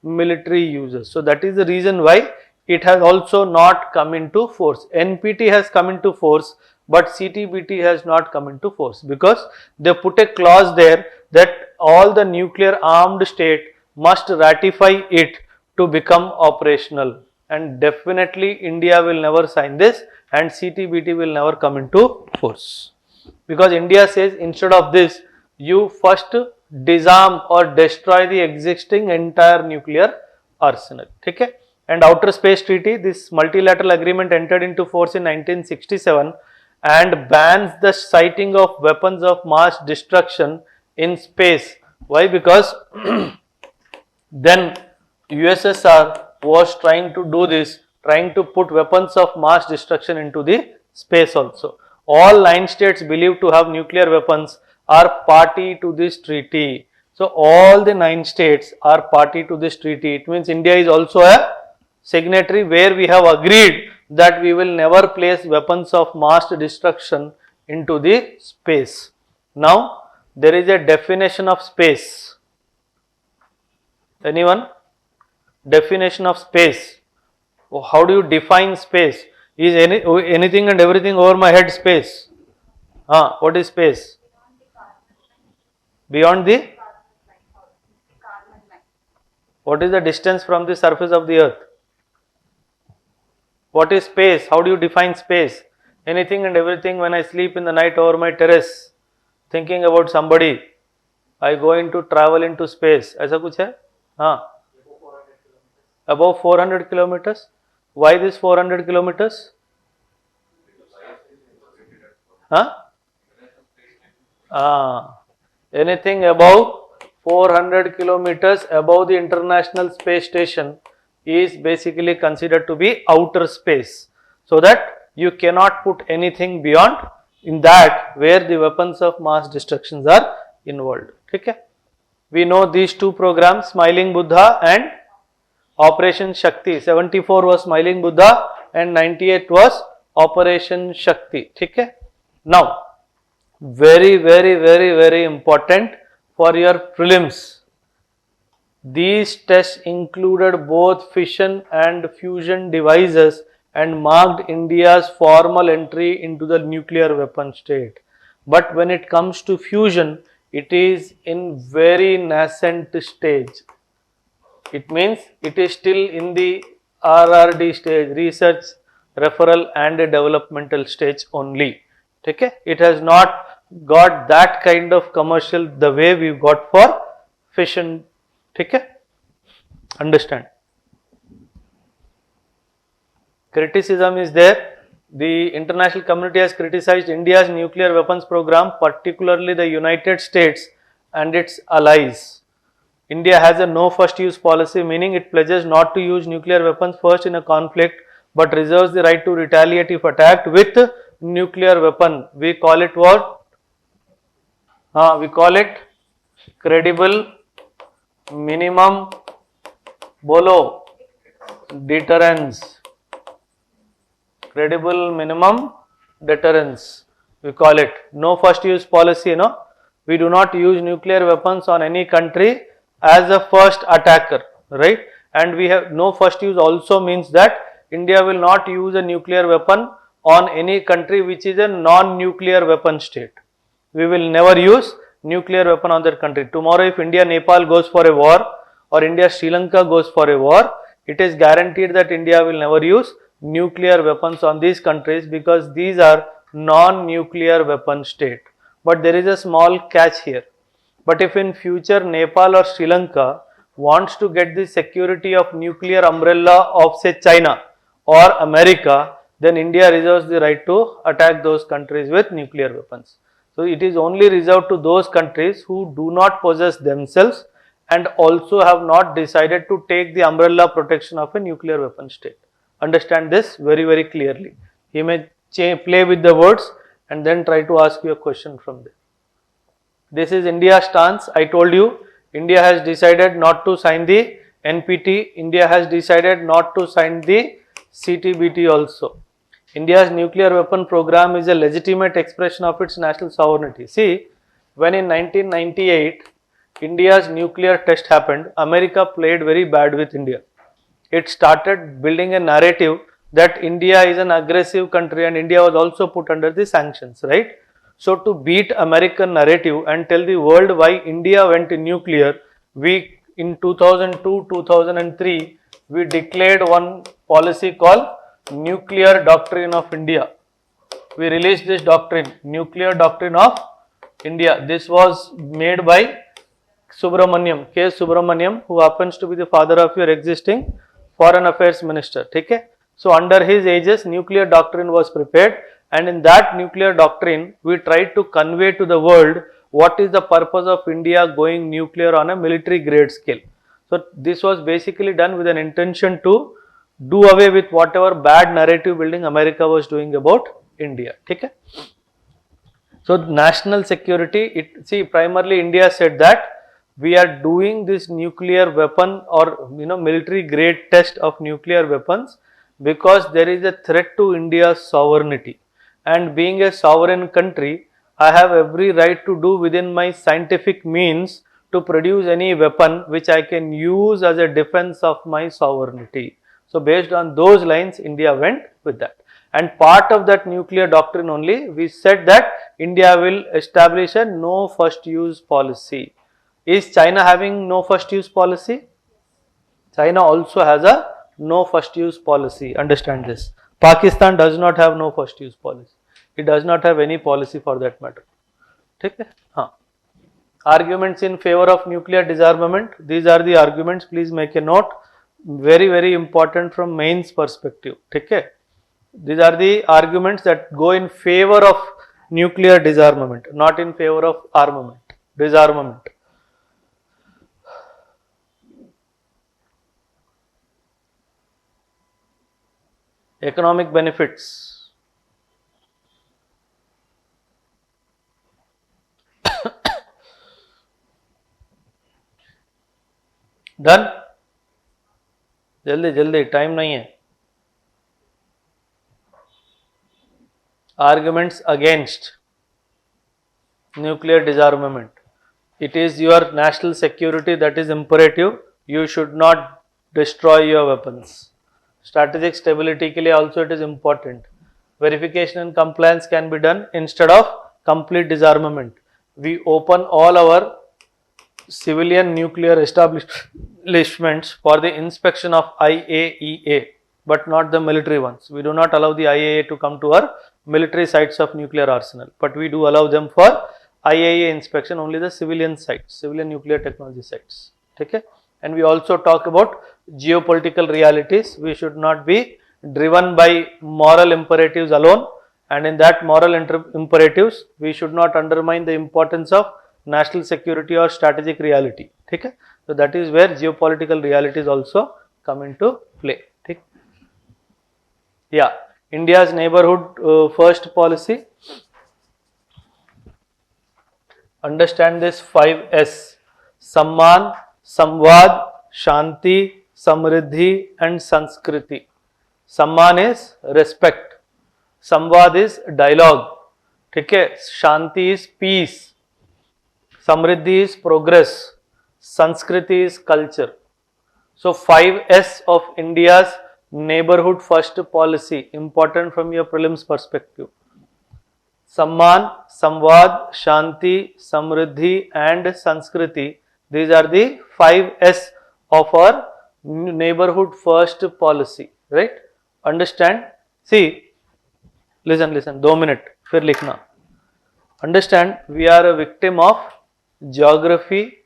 [SPEAKER 1] military users. So that is the reason why it has also not come into force. NPT has come into force, but CTBT has not come into force, because they put a clause there that all the nuclear armed state must ratify it to become operational, and definitely India will never sign this, and CTBT will never come into force, because India says instead of this, you first disarm or destroy the existing entire nuclear arsenal. Okay? And Outer Space Treaty, this multilateral agreement entered into force in 1967 and bans the sighting of weapons of mass destruction in space. Why? Because then USSR was trying to do this, trying to put weapons of mass destruction into the space also. All 9 states believed to have nuclear weapons are party to this treaty. So all the 9 states are party to this treaty. It means India is also a signatory, where we have agreed that we will never place weapons of mass destruction into the space. Now there is a definition of space. Anyone? Definition of space. How do you define space? Is anything and everything over my head space? What is space? Beyond the? What is the distance from the surface of the earth? What is space? How do you define space? Anything and everything. When I sleep in the night over my terrace, thinking about somebody, I go into travel into space. ऐसा कुछ है? Above 400 kilometers. Why this 400 kilometers? Anything above 400 kilometers above the International Space Station is basically considered to be outer space, so that you cannot put anything beyond in that where the weapons of mass destructions are involved. Okay? We know these 2 programs, Smiling Buddha and Operation Shakti. 74 was Smiling Buddha and 98 was Operation Shakti. Okay? Now, very important for your prelims. These tests included both fission and fusion devices and marked India's formal entry into the nuclear weapon state. But when it comes to fusion, it is in very nascent stage. It means it is still in the RRD stage, research, referral and developmental stage only. Okay? It has not got that kind of commercial the way we got for fission. Okay? Understand? Criticism is there. The international community has criticized India's nuclear weapons program, particularly the United States and its allies. India has a no first use policy, meaning it pledges not to use nuclear weapons first in a conflict, but reserves the right to retaliate if attacked with nuclear weapon. We call it what? We call it credible minimum bolo deterrence. Credible minimum deterrence, we call it. No first use policy, we do not use nuclear weapons on any country as a first attacker, right? And we have no first use also means that India will not use a nuclear weapon on any country which is a non-nuclear weapon state. We will never use nuclear weapon on that country. Tomorrow if India Nepal goes for a war or India Sri Lanka goes for a war, it is guaranteed that India will never use nuclear weapons on these countries, because these are non-nuclear weapon state. But there is a small catch here. But if in future Nepal or Sri Lanka wants to get the security of nuclear umbrella of say China or America, then India reserves the right to attack those countries with nuclear weapons. So it is only reserved to those countries who do not possess themselves and also have not decided to take the umbrella protection of a nuclear weapon state. Understand this very, very clearly. He may play with the words and then try to ask you a question from there. This is India's stance. I told you, India has decided not to sign the NPT. India has decided not to sign the CTBT also. India's nuclear weapon program is a legitimate expression of its national sovereignty. See, when in 1998, India's nuclear test happened, America played very bad with India. It started building a narrative that India is an aggressive country and India was also put under the sanctions, right? So to beat American narrative and tell the world why India went nuclear, we in 2002, 2003, we declared one policy called Nuclear Doctrine of India. We released this doctrine, Nuclear Doctrine of India. This was made by Subramaniam, K. Subramaniam, who happens to be the father of your existing Foreign Affairs Minister. Okay? So under his aegis, nuclear doctrine was prepared, and in that nuclear doctrine, we tried to convey to the world what is the purpose of India going nuclear on a military grade scale. So this was basically done with an intention to do away with whatever bad narrative building America was doing about India. Okay? So national security, primarily India said that we are doing this nuclear weapon or military grade test of nuclear weapons because there is a threat to India's sovereignty, and being a sovereign country, I have every right to do within my scientific means to produce any weapon which I can use as a defense of my sovereignty. So based on those lines, India went with that. And part of that nuclear doctrine only, we said that India will establish a no first use policy. Is China having no first use policy? China also has a no first use policy. Understand this. Pakistan does not have no first use policy. It does not have any policy for that matter. Okay? Arguments in favor of nuclear disarmament. These are the arguments. Please make a note. Very, very important from mains perspective. Okay? These are the arguments that go in favor of nuclear disarmament, not in favor of armament, disarmament. Economic benefits. Done? जल्दी जल्दी, time नहीं है. Arguments against nuclear disarmament. It is your national security that is imperative. You should not destroy your weapons. Strategic stability के लिए also it is important. Verification and compliance can be done instead of complete disarmament. We open all our civilian nuclear establishments for the inspection of IAEA, but not the military ones. We do not allow the IAEA to come to our military sites of nuclear arsenal, but we do allow them for IAEA inspection, only the civilian sites, civilian nuclear technology sites. Okay? And we also talk about geopolitical realities. We should not be driven by moral imperatives alone, and in that moral imperatives, we should not undermine the importance of national security or strategic reality. Okay? So that is where geopolitical realities also come into play. Okay? Yeah, India's neighborhood first policy. Understand this 5S: Samman, Samvad, Shanti, Samriddhi and Sanskriti. Samman is respect. Samvad is dialogue. Okay? Shanti is peace. Samriddhi is progress. Sanskriti is culture. So 5S of India's neighborhood first policy, important from your prelims perspective. Samman, Samvad, Shanti, Samriddhi and Sanskriti. These are the 5S of our neighborhood first policy, right? Understand? See, listen, 2 minutes, फिर लिखना. Understand, we are a victim of geography,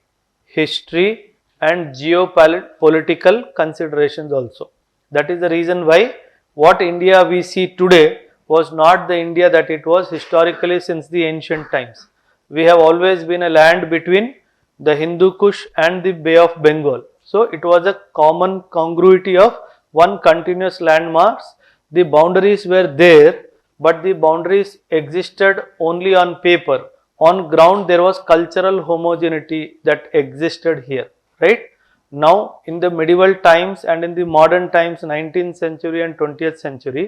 [SPEAKER 1] history and geopolitical considerations also. That is the reason why what India we see today was not the India that it was historically since the ancient times. We have always been a land between the Hindu Kush and the Bay of Bengal. So it was a common congruity of one continuous landmass. The boundaries were there, but the boundaries existed only on paper. On ground there was cultural homogeneity that existed here, right? Now in the medieval times and in the modern times, 19th century and 20th century,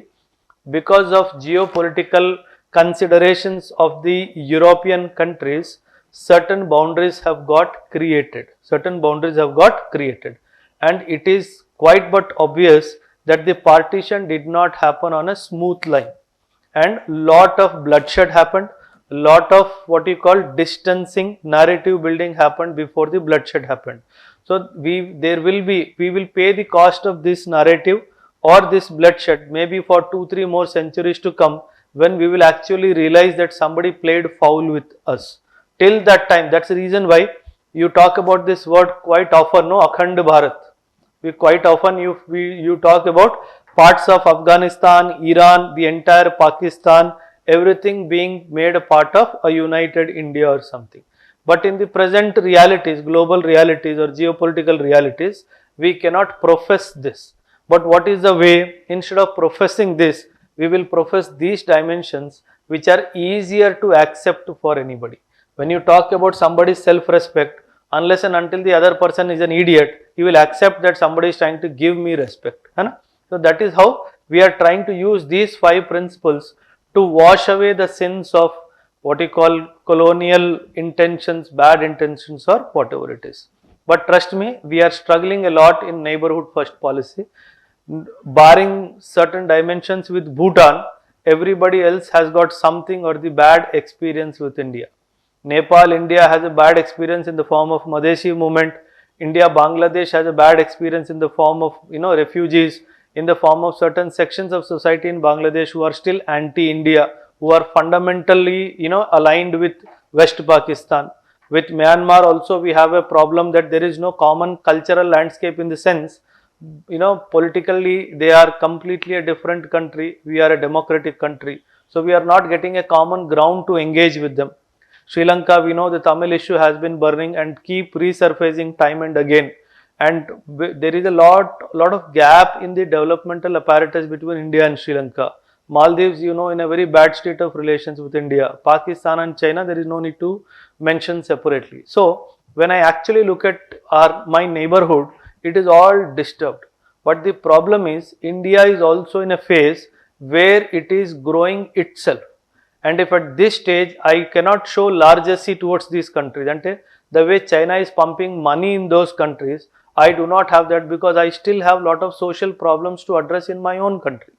[SPEAKER 1] because of geopolitical considerations of the European countries, certain boundaries have got created. Certain boundaries have got created. And it is quite but obvious that the partition did not happen on a smooth line. And lot of bloodshed happened, lot of what you call distancing, narrative building happened before the bloodshed happened. So we will pay the cost of this narrative or this bloodshed maybe for 2-3 more centuries to come, when we will actually realize that somebody played foul with us. Till that time, that's the reason why you talk about this word quite often, no, Akhand Bharat. We quite often you talk about parts of Afghanistan, Iran, the entire Pakistan, everything being made a part of a united India or something. But in the present realities, global realities or geopolitical realities, we cannot profess this. But what is the way? Instead of professing this, we will profess these dimensions which are easier to accept for anybody. When you talk about somebody's self-respect, unless and until the other person is an idiot, you will accept that somebody is trying to give me respect. So that is how we are trying to use these 5 principles to wash away the sins of what you call colonial intentions, bad intentions or whatever it is. But trust me, we are struggling a lot in neighborhood first policy. Barring certain dimensions with Bhutan, everybody else has got something or the bad experience with India. Nepal, India has a bad experience in the form of Madhesi movement. India, Bangladesh has a bad experience in the form of refugees, in the form of certain sections of society in Bangladesh who are still anti-India, who are fundamentally aligned with West Pakistan. With Myanmar also we have a problem that there is no common cultural landscape, in the sense politically they are completely a different country, we are a democratic country, so we are not getting a common ground to engage with them. Sri Lanka, we know the Tamil issue has been burning and keep resurfacing time and again, and there is a lot of gap in the developmental apparatus between India and Sri Lanka. Maldives, in a very bad state of relations with India. Pakistan and China, there is no need to mention separately. So when I actually look at my neighborhood, it is all disturbed. But the problem is, India is also in a phase where it is growing itself. And if at this stage I cannot show largesse towards these countries, and the way China is pumping money in those countries, I do not have that, because I still have lot of social problems to address in my own country.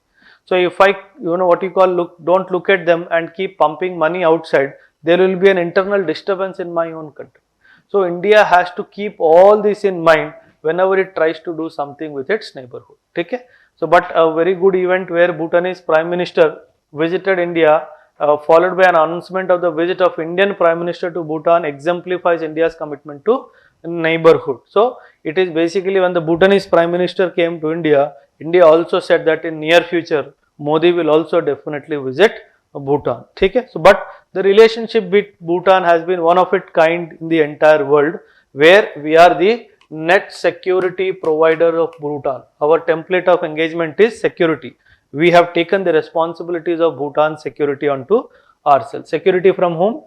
[SPEAKER 1] So if I, don't look at them and keep pumping money outside, there will be an internal disturbance in my own country. So India has to keep all this in mind whenever it tries to do something with its neighborhood. Okay? So, but a very good event where Bhutanese Prime Minister visited India, followed by an announcement of the visit of Indian Prime Minister to Bhutan, exemplifies India's commitment to neighborhood. So it is basically, when the Bhutanese Prime Minister came to India, India also said that in near future Modi will also definitely visit Bhutan. Okay? So, but the relationship with Bhutan has been one of its kind in the entire world, where we are the net security provider of Bhutan. Our template of engagement is security. We have taken the responsibilities of Bhutan security onto ourselves. Security from whom?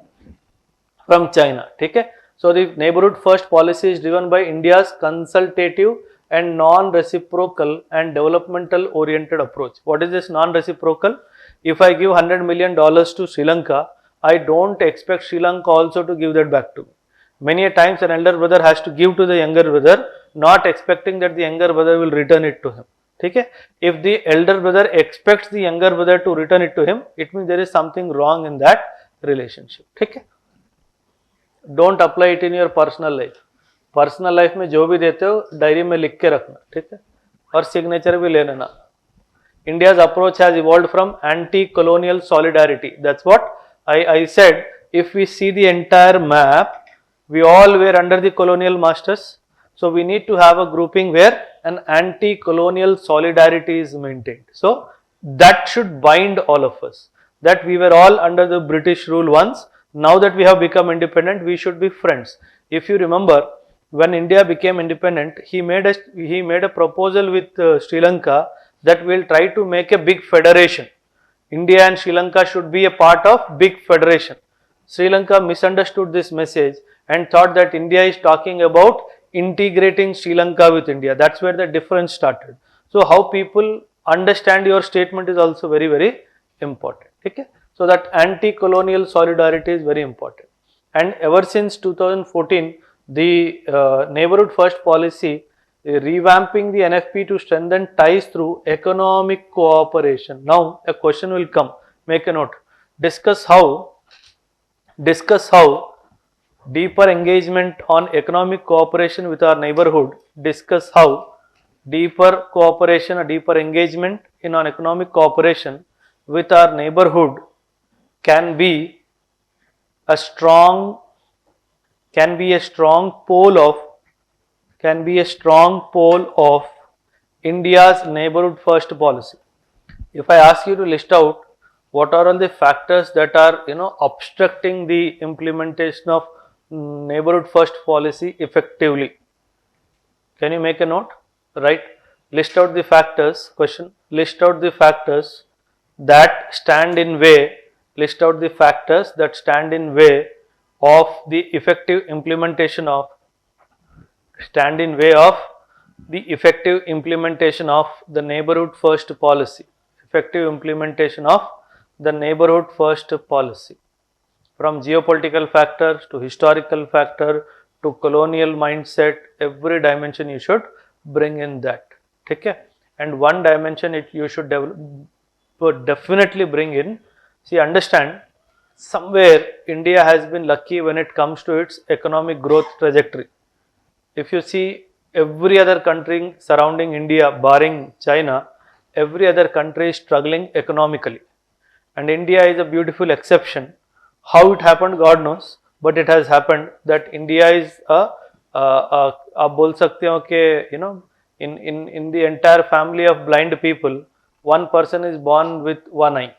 [SPEAKER 1] From China. Okay? So the neighborhood first policy is driven by India's consultative and non-reciprocal and developmental oriented approach. What is this non-reciprocal? If I give $100 million to Sri Lanka, I don't expect Sri Lanka also to give that back to me. Many a times an elder brother has to give to the younger brother, not expecting that the younger brother will return it to him. Okay? If the elder brother expects the younger brother to return it to him, it means there is something wrong in that relationship. Okay? Don't apply it in your personal life. Personal life में जो भी देते हो diary में लिख के रखना, ठीक है, और सिग्नेचर भी ले लेना. India's approach has evolved from anti-colonial solidarity. That's what I said. If we see the entire map, we all were under the colonial masters. So we need to have a grouping where an anti-colonial solidarity is maintained. So that should bind all of us, that we were all under the British rule once. Now that we have become independent, we should be friends. If you remember, when India became independent, he made a proposal with Sri Lanka that we'll try to make a big federation. India and Sri Lanka should be a part of big federation. Sri Lanka misunderstood this message and thought that India is talking about integrating Sri Lanka with India. That's where the difference started. So how people understand your statement is also very, very important. Okay? So that anti-colonial solidarity is very important. And ever since 2014, the Neighbourhood First policy revamping the NFP to strengthen ties through economic cooperation. Now a question will come, make a note. Discuss how deeper engagement on economic cooperation with our neighborhood. Discuss how deeper cooperation or deeper engagement in on economic cooperation with our neighborhood can be a strong pole of India's neighborhood first policy. If I ask you to list out what are all the factors that are obstructing the implementation of neighborhood first policy effectively, can you make a note? Right? List out the factors. Question. List out the factors that stand in way. List out the factors that stand in way of the effective implementation of the neighborhood first policy. Effective implementation of the neighborhood first policy. From geopolitical factors to historical factor to colonial mindset, every dimension you should bring in that. Okay? And one dimension you should definitely bring in. See, understand, somewhere India has been lucky when it comes to its economic growth trajectory. If you see every other country surrounding India, barring China, every other country is struggling economically. And India is a beautiful exception. How it happened, God knows, but it has happened that India is आप बोल सकते हो कि in the entire family of blind people, one person is born with one eye.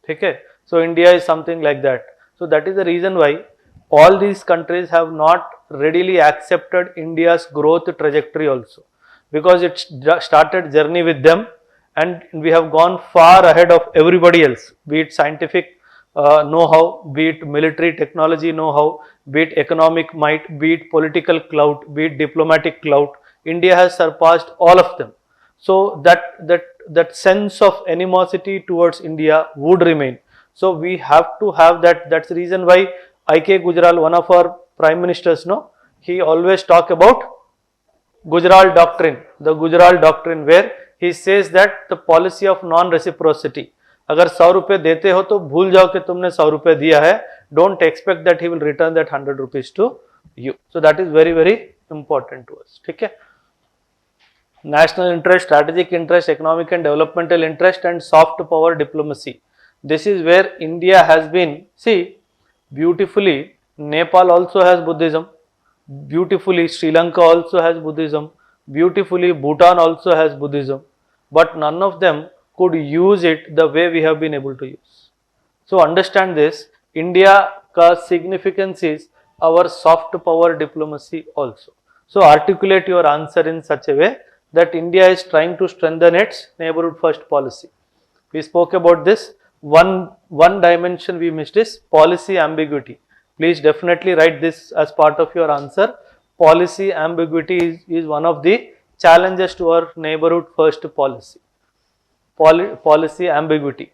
[SPEAKER 1] Okay? So India is something like that. So that is the reason why all these countries have not readily accepted India's growth trajectory also, because it started journey with them and we have gone far ahead of everybody else, be it scientific know-how, be it military technology know-how, be it economic might, be it political clout, be it diplomatic clout. India has surpassed all of them. So that sense of animosity towards India would remain. So we have to have that. That's the reason why I.K. Gujral, one of our prime ministers, he always talk about Gujral doctrine, the Gujral doctrine, where he says that the policy of non-reciprocity. अगर 100 रुपए देते हो तो भूल जाओ कि तुमने 100 रुपए दिया है. Don't expect that he will return that 100 rupees to you. So that is very, very important to us. ठीक है? National interest, strategic interest, economic and developmental interest, and soft power diplomacy. This is where India has been. See, beautifully, Nepal also has Buddhism. Beautifully, Sri Lanka also has Buddhism. Beautifully, Bhutan also has Buddhism. But none of them could use it the way we have been able to use. So understand this, India's significance is our soft power diplomacy also. So articulate your answer in such a way that India is trying to strengthen its neighborhood first policy. We spoke about this. One dimension we missed is policy ambiguity. Please definitely write this as part of your answer. Policy ambiguity is one of the challenges to our neighborhood first policy. Policy ambiguity.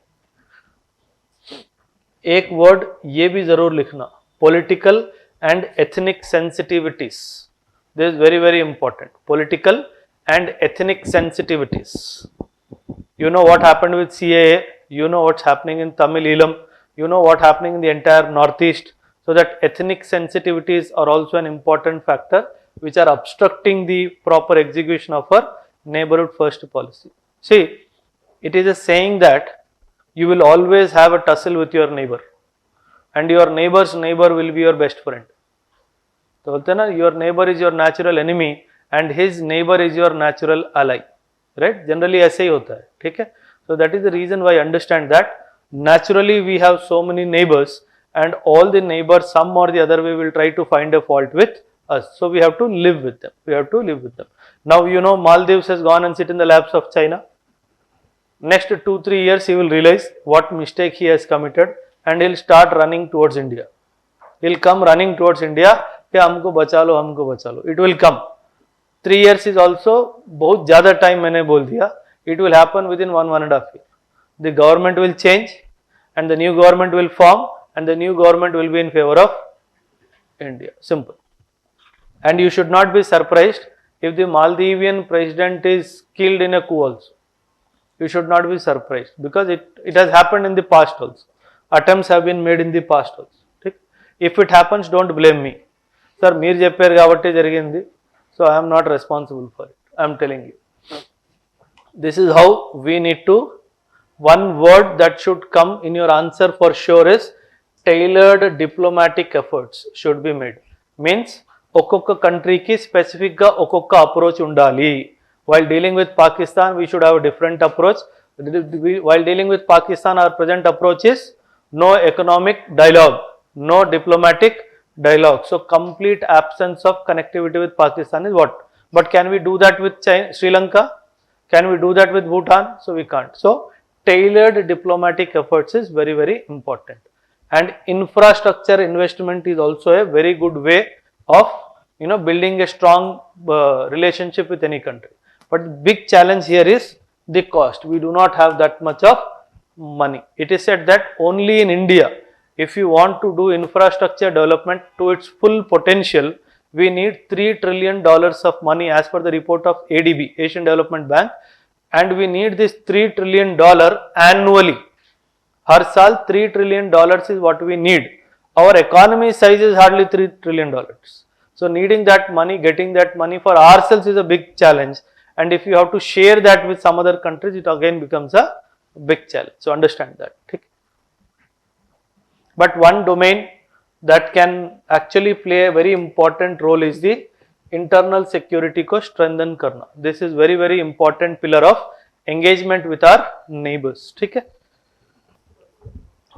[SPEAKER 1] एक word ये भी जरूर लिखना, political and ethnic sensitivities. This is very, very important. Political and ethnic sensitivities. You know what happened with CAA, you know what's happening in Tamil Eelam, you know what's happening in the entire Northeast. So that ethnic sensitivities are also an important factor which are obstructing the proper execution of our neighborhood first policy. See, it is a saying that you will always have a tussle with your neighbor and your neighbor's neighbor will be your best friend. तो बोलते हैं ना, your neighbor is your natural enemy and his neighbor is your natural ally, right? Generally ऐसे ही होता है, ठीक है? So that is the reason why I understand that naturally we have so many neighbors, and all the neighbors some or the other way will try to find a fault with us. So we have to live with them. We have to live with them. Now you know Maldives has gone and sit in the laps of China. Next 2-3 years he will realize what mistake he has committed and he'll start running towards India. He'll come running towards India. कि हमको बचा लो, हमको बचा लो. It will come. 3 years is also बहुत ज़्यादा time मैंने बोल दिया. It will happen within 1.5 years. The government will change and the new government will form and the new government will be in favor of India. Simple. And you should not be surprised if the Maldivian president is killed in a coup also. You should not be surprised because it has happened in the past also. Attempts have been made in the past also. If it happens, don't blame me. Sir, meer chepparu kabatti jarigindi. So I am not responsible for it. I am telling you. This is how we need to. One word that should come in your answer for sure is tailored diplomatic efforts should be made. Means ఒక్కొక్క కంట్రీకి స్పెసిఫిక్గా ఒక్కొక్క approach ఉండాలి. While dealing with Pakistan, we should have a different approach. While dealing with Pakistan, our present approach is no economic dialogue, no diplomatic dialogue. So complete absence of connectivity with Pakistan is what? But can we do that with China, Sri Lanka? Can we do that with Bhutan? So we can't. So tailored diplomatic efforts is very, very important. And infrastructure investment is also a very good way of building a strong relationship with any country. But the big challenge here is the cost. We do not have that much of money. It is said that only in India, if you want to do infrastructure development to its full potential, we need $3 trillion of money as per the report of ADB, Asian Development Bank, and we need this $3 trillion annually. Har saal $3 trillion is what we need. Our economy size is hardly $3 trillion. So needing that money, getting that money for ourselves is a big challenge. And if you have to share that with some other countries, it again becomes a big challenge. So understand that. But one domain that can actually play a very important role is the internal security ko strengthen karna. This is very, very important pillar of engagement with our neighbors. Okay?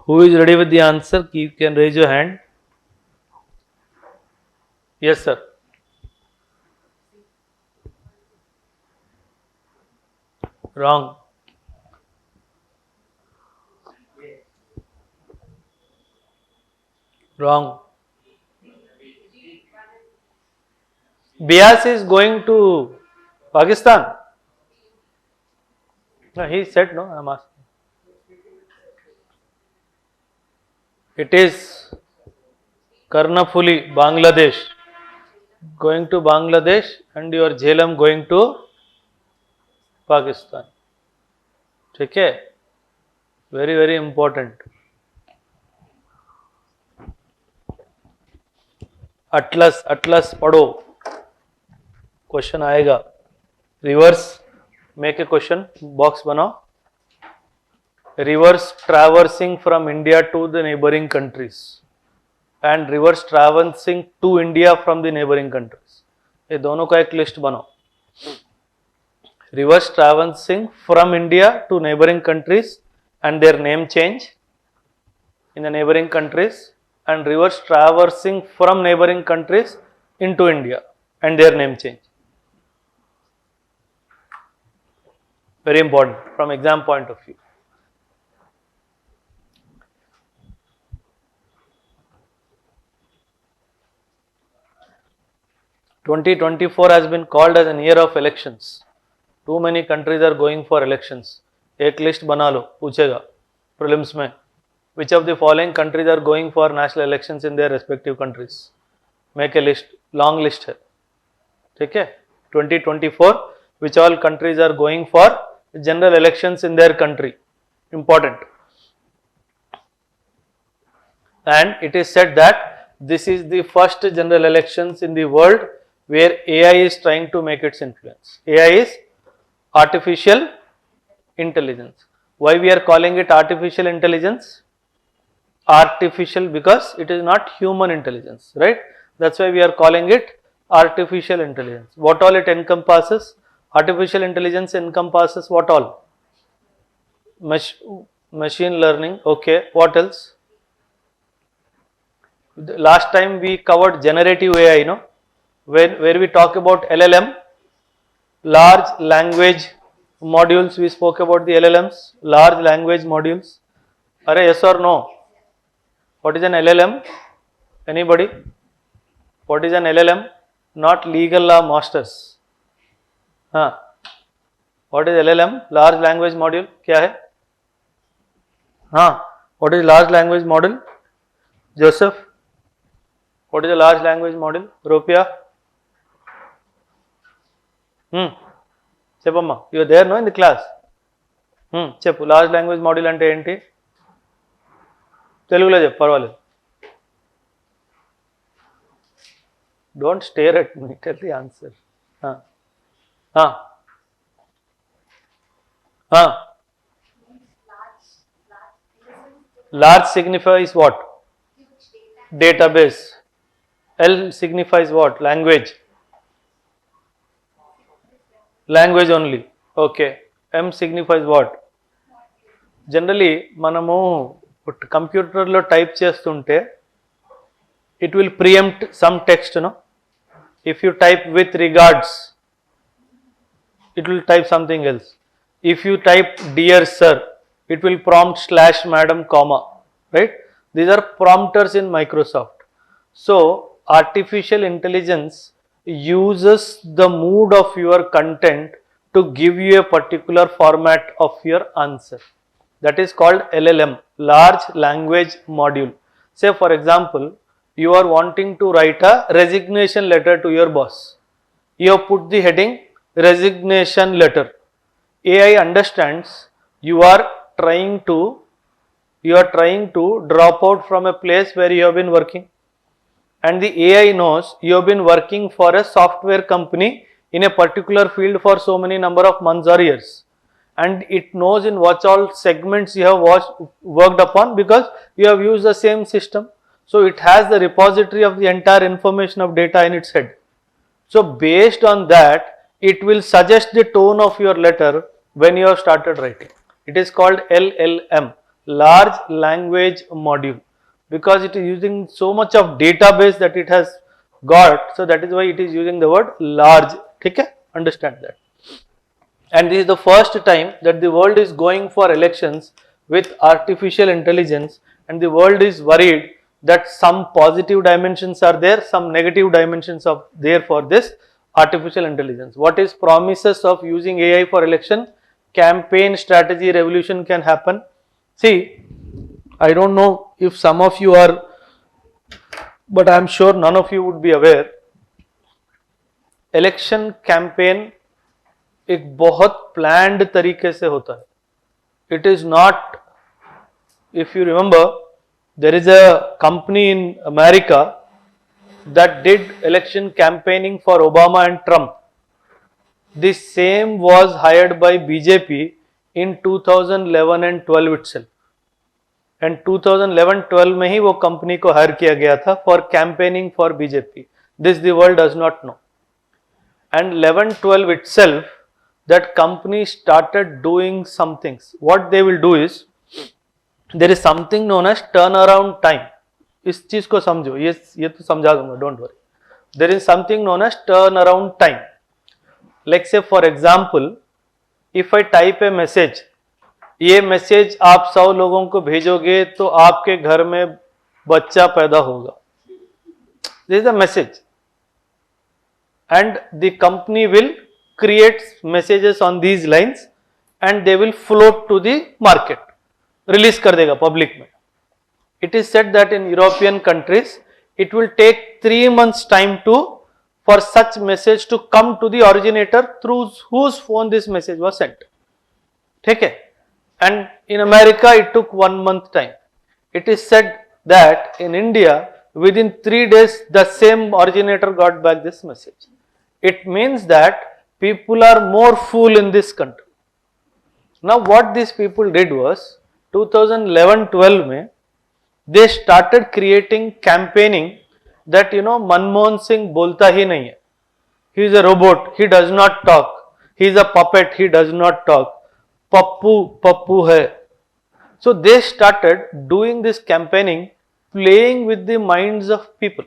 [SPEAKER 1] Who is ready with the answer? You can raise your hand. Yes, sir. Wrong. Wrong. Bias is going to Pakistan. No, he said no, I am asking. It is Karnafuli, Bangladesh. Going to Bangladesh and your Jhelum going to Pakistan. Okay? Very, very important. Atlas पढ़ो. Question आएगा. Reverse. Make a question. Box बनाओ. Reverse traversing from India to the neighboring countries and reverse traversing to India from the neighboring countries. ये दोनों का एक list बनाओ. Reverse traversing from India to neighboring countries and their name change in the neighboring countries, and reverse traversing from neighboring countries into India and their name change. Very important from exam point of view. (2024) has been called as an year of elections. Too many countries are going for elections. एक list बना लो, पूछेगा prelims में. Which of the following countries are going for national elections in their respective countries? Make a list, long list है. ठीक है? 2024, which all countries are going for general elections in their country? Important. And it is said that this is the first general elections in the world where AI is trying to make its influence. AI is artificial intelligence. Why we are calling it artificial intelligence? Artificial because it is not human intelligence, right? That's why we are calling it artificial intelligence. What all it encompasses? Artificial intelligence encompasses what all? machine learning. Okay, what else? Last time we covered generative AI, no? Where we talk about LLM, large language modules. We spoke about the LLMs, large language modules. Are yes or no? What is an LLM? Anybody? What is an LLM? Not legal law masters. हाँ. What is LLM? Large language module. क्या है? हाँ. What is large language model? Joseph. What is a large language model? Ropia. Cheppamma. You are there, no, in the class? Cheppu. Large language model ante enti? Telugulo cheppu, parvaledu. Don't stare at me. Tell the answer. Large signifies what? Database. L signifies what? Language. Language only. Okay. M signifies what? Generally, మనము కంప్యూటర్లో type చేస్తుంటే it will preempt some text, no? If you type with regards, it will type something else. If you type dear sir, it will prompt slash madam comma, right? These are prompters in Microsoft. So artificial intelligence uses the mood of your content to give you a particular format of your answer. That is called LLM, large language module. Say for example, you are wanting to write a resignation letter to your boss. You have put the heading resignation letter. AI understands you are trying to drop out from a place where you have been working, and the AI knows you have been working for a software company in a particular field for so many number of months or years, and it knows in what all segments you have worked upon because you have used the same system. So it has the repository of the entire information of data in its head. So based on that, it will suggest the tone of your letter when you have started writing. It is called LLM, large language module, because it is using so much of database that it has got. So that is why it is using the word large. Okay? Understand that. And this is the first time that the world is going for elections with artificial intelligence, and the world is worried that some positive dimensions are there, some negative dimensions are there for this artificial intelligence. What is promises of using AI for election? Campaign strategy revolution can happen. See, I don't know if some of you are, but I am sure none of you would be aware. Election campaign एक बहुत planned तरीके से होता है. It is not, if you remember, there is a company in America that did election campaigning for Obama and Trump. This same was hired by BJP in 2011 and 12 itself. And 2011-12 में ही वो company को higher किया गया था for campaigning for BJP. This the world does not know. And 11-12 itself, that company started doing some things. What they will do is, there is something known as turnaround time. इस चीज को समझो, ये तो समझा दूंगा, don't worry. There is something known as turnaround time. Like say for example, if I type a message, ये message आप 100 लोगों को भेजोगे तो आपके घर में बच्चा पैदा होगा. This is a message, and the company will create messages on these lines and they will float to the market. Release कर देगा public में. It is said that in European countries, it will take 3 months time for such message to come to the originator through whose phone this message was sent. ठीक है? And in America, it took 1 month time. It is said that in India, within 3 days, the same originator got back this message. It means that people are more fool in this country. Now what these people did was, 2011-12 में, they started creating campaigning that Manmohan Singh बोलता ही नहीं है. He is a robot, he does not talk. He is a puppet, he does not talk. Pappu है. So they started doing this campaigning, playing with the minds of people,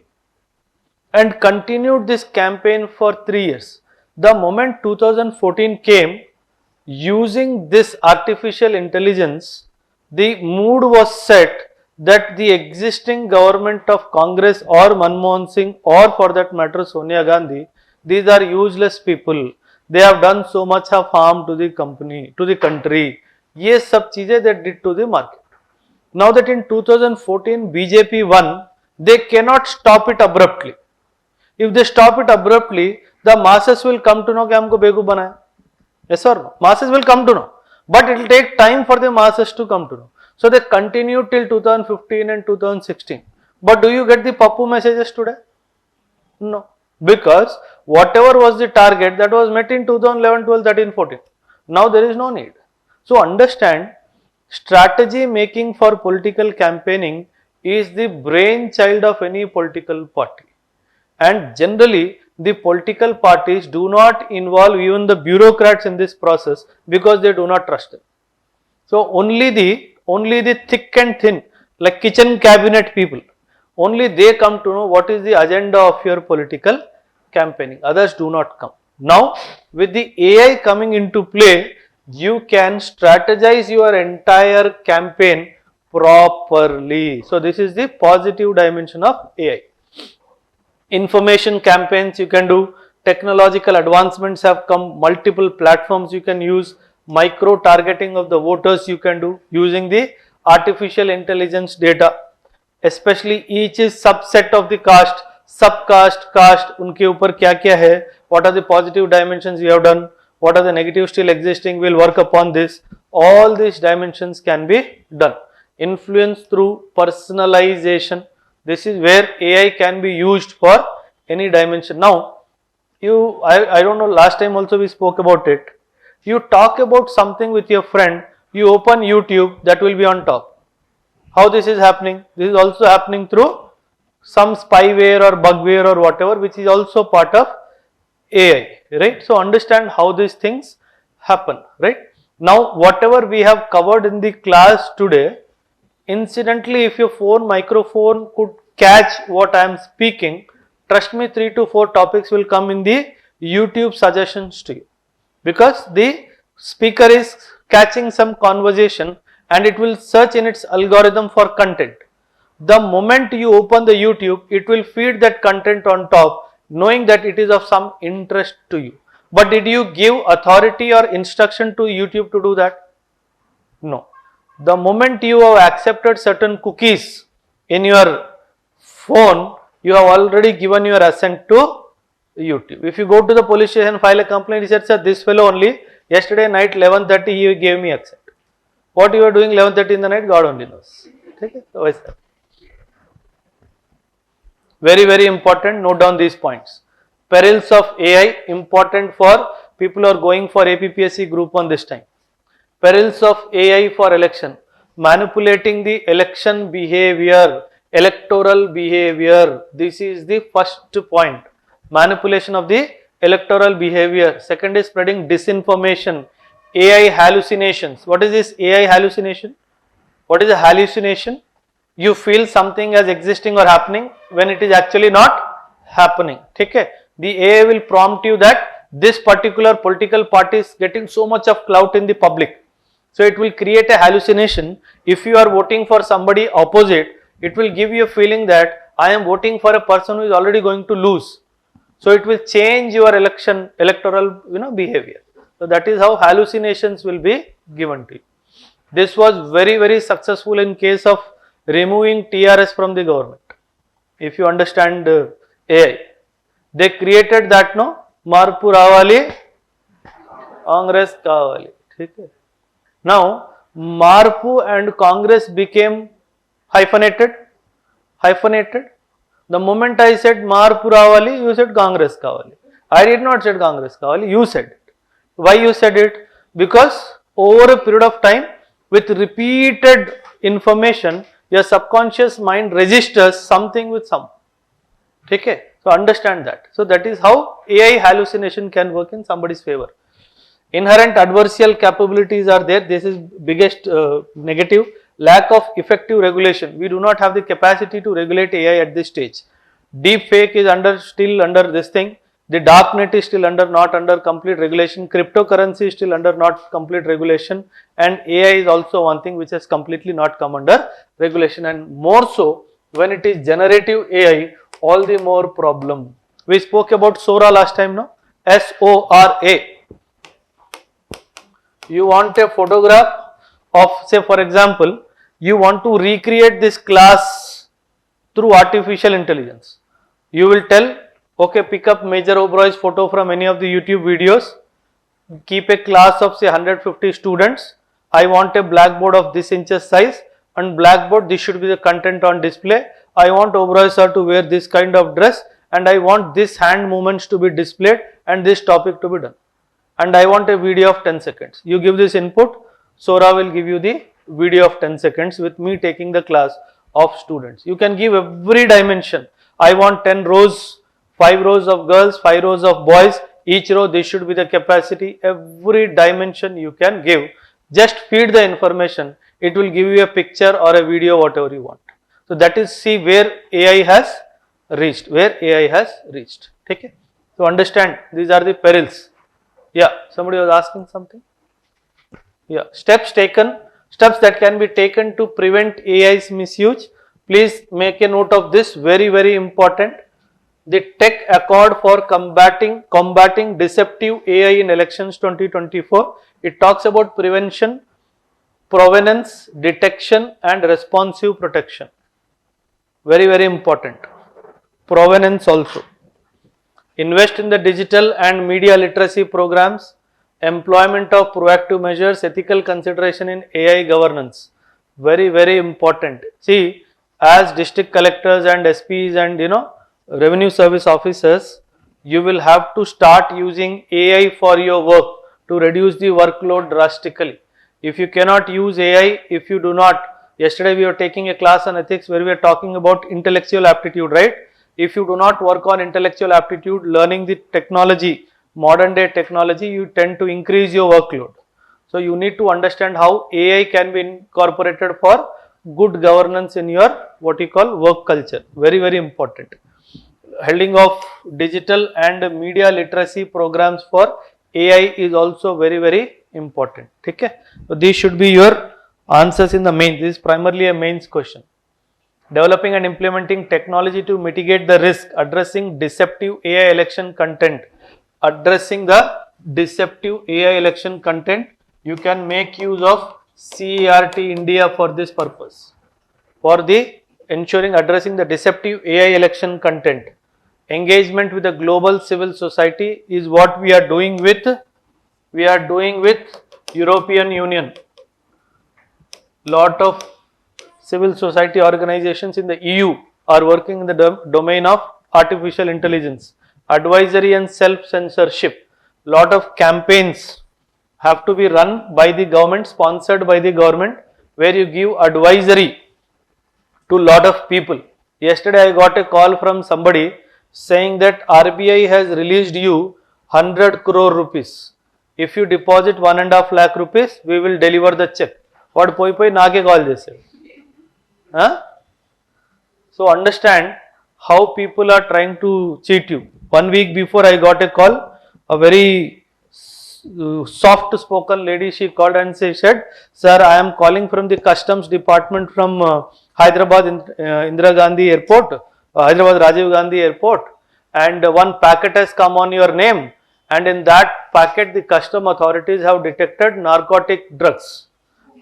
[SPEAKER 1] and continued this campaign for 3 years. The moment 2014 came, using this artificial intelligence, the mood was set that the existing government of Congress or Manmohan Singh, or for that matter Sonia Gandhi, these are useless people. They have done so much of harm to the company, to the country. ये सब चीजें they did to the market. Now that in 2014 BJP won, they cannot stop it abruptly. If they stop it abruptly, the masses will come to know कि हमको बेवकूफ बनाया. Yes or no? Masses will come to know, but it will take time for the masses to come to know. So they continued till 2015 and 2016. But do you get the Pappu messages today? No, because whatever was the target that was met in 2011, 12, 13, 14. Now there is no need. So understand, strategy making for political campaigning is the brainchild of any political party. And generally, the political parties do not involve even the bureaucrats in this process because they do not trust them. So only the thick and thin, like kitchen cabinet people, only they come to know what is the agenda of your political campaigning. Others do not come. Now, with the AI coming into play, you can strategize your entire campaign properly. So this is the positive dimension of AI. Information campaigns you can do, technological advancements have come, multiple platforms you can use, micro targeting of the voters you can do using the artificial intelligence data, especially each is subset of the caste, subcaste, caste, unke upar kya kya hai, what are the positive dimensions you have done, what are the negatives still existing, we'll work upon this. All these dimensions can be done. Influence through personalization. This is where AI can be used for any dimension. Now, I don't know, last time also we spoke about it. You talk about something with your friend, you open YouTube, that will be on top. How this is happening? This is also happening through some spyware or bugware or whatever, which is also part of AI, right? So understand how these things happen, right? Now, whatever we have covered in the class today, incidentally, if your microphone could catch what I am speaking, trust me, 3 to 4 topics will come in the YouTube suggestions to you, because the speaker is catching some conversation and it will search in its algorithm for content. The moment you open the YouTube, it will feed that content on top, knowing that it is of some interest to you. But did you give authority or instruction to YouTube to do that? No. The moment you have accepted certain cookies in your phone, you have already given your assent to YouTube. If you go to the police station, file a complaint, he said, sir, this fellow only, yesterday night 11:30 he gave me accent. What you are doing 11:30 in the night, God only knows. Okay? Very, very important, note down these points. Perils of AI, important for people who are going for APPSC group 1 this time. Perils of AI for election, manipulating the election behavior, electoral behavior. This is the first point, manipulation of the electoral behavior. Second is spreading disinformation, AI hallucinations. What is this AI hallucination? What is a hallucination? You feel something as existing or happening when it is actually not happening. Okay? The AI will prompt you that this particular political party is getting so much of clout in the public. So it will create a hallucination. If you are voting for somebody opposite, it will give you a feeling that I am voting for a person who is already going to lose. So it will change your electoral behavior. So that is how hallucinations will be given to you. This was very, very successful in case of removing TRS from the government. If you understand AI, they created that, no, Marpu Ravali, Congress Kavali. Now, Marpu and Congress became hyphenated. The moment I said Marpu Ravali, you said Congress Kavali. I did not say Congress Kavali, you said it. Why you said it? Because over a period of time, with repeated information, your subconscious mind registers something with some. Okay? So understand that. So that is how AI hallucination can work in somebody's favor. Inherent adversarial capabilities are there. This is biggest negative. Lack of effective regulation. We do not have the capacity to regulate AI at this stage. Deep fake is still under this thing. The dark net is still not under complete regulation. Cryptocurrency is still under not complete regulation, and AI is also one thing which has completely not come under regulation, and more so when it is generative AI, all the more problem. We spoke about SORA last time, no? SORA. You want a photograph of, say for example, you want to recreate this class through artificial intelligence. You will tell, okay, pick up Major Oberoi's photo from any of the YouTube videos, keep a class of say 150 students. I want a blackboard of this inches size, and blackboard, this should be the content on display. I want Oberoi sir to wear this kind of dress, and I want this hand movements to be displayed and this topic to be done. And I want a video of 10 seconds. You give this input, Sora will give you the video of 10 seconds with me taking the class of students. You can give every dimension. I want 10 rows, 5 rows of girls, 5 rows of boys. Each row, this should be the capacity. Every dimension you can give. Just feed the information. It will give you a picture or a video, whatever you want. So that is, see where AI has reached. Where AI has reached. Okay? So understand, these are the perils. Yeah, somebody was asking something. Yeah, steps that can be taken to prevent AI's misuse. Please make a note of this, very important. The Tech Accord for combating deceptive AI in elections 2024. It talks about prevention, provenance, detection and responsive protection. Very important. Provenance also. Invest in the digital and media literacy programs, employment of proactive measures, ethical consideration in AI governance. Very important. See, as district collectors and SPs and revenue service officers, you will have to start using AI for your work to reduce the workload drastically. If you cannot use AI, if you do not, yesterday we were taking a class on ethics where we are talking about intellectual aptitude, right? If you do not work on intellectual aptitude, learning the technology, modern day technology, you tend to increase your workload. So you need to understand how AI can be incorporated for good governance in your what you call work culture. Very important. Holding of digital and media literacy programs for AI is also very important. Okay? So these should be your answers in the main. This is primarily a mains question. Developing and implementing technology to mitigate the risk, addressing deceptive AI election content. Addressing the deceptive AI election content, you can make use of CERT India for this purpose. For the ensuring addressing the deceptive AI election content. Engagement with the global civil society is what we are doing with European Union. Lot of civil society organizations in the EU are working in the domain of artificial intelligence, advisory and self-censorship. Lot of campaigns have to be run by the government, sponsored by the government, where you give advisory to lot of people. Yesterday I got a call from somebody saying that RBI has released you 100 crore rupees. If you deposit 1.5 lakh rupees, we will deliver the check. What poi naake call jese. So understand how people are trying to cheat you. 1 week before I got a call, a very soft spoken lady, she called and she said, sir, I am calling from the customs department from Hyderabad Indira Gandhi airport, Hyderabad Rajiv Gandhi airport, and one packet has come on your name, and in that packet the custom authorities have detected narcotic drugs.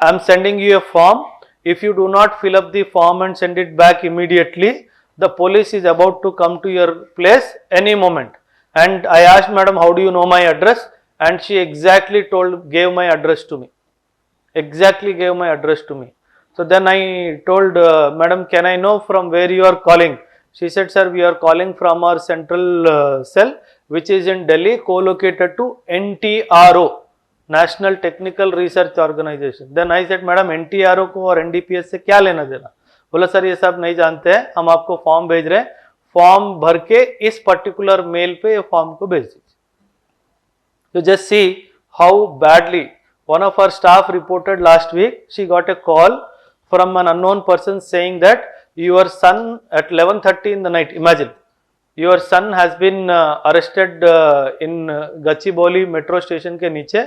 [SPEAKER 1] I am sending you a form. If you do not fill up the form and send it back immediately, the police is about to come to your place any moment. And I asked, madam, how do you know my address? And she exactly gave my address to me. So then I told, madam, can I know from where you are calling? She said, sir, we are calling from our central cell, which is in Delhi, co-located to NTRO, National Technical Research Organization. Then I said, madam, NTRO को और NDPS से क्या लेना देना? बोला sir ये सब नहीं जानते हैं, हम आपको फॉर्म भेज रहे हैं, फॉर्म भर के इस पर्टिकुलर मेल पे ये फॉर्म को भेज दीजिए. So just see how badly one of our staff reported last week. She got a call from an unknown person saying that your son at 11:30 in the night, imagine, your son has been arrested in Gachibowli metro station ke niche.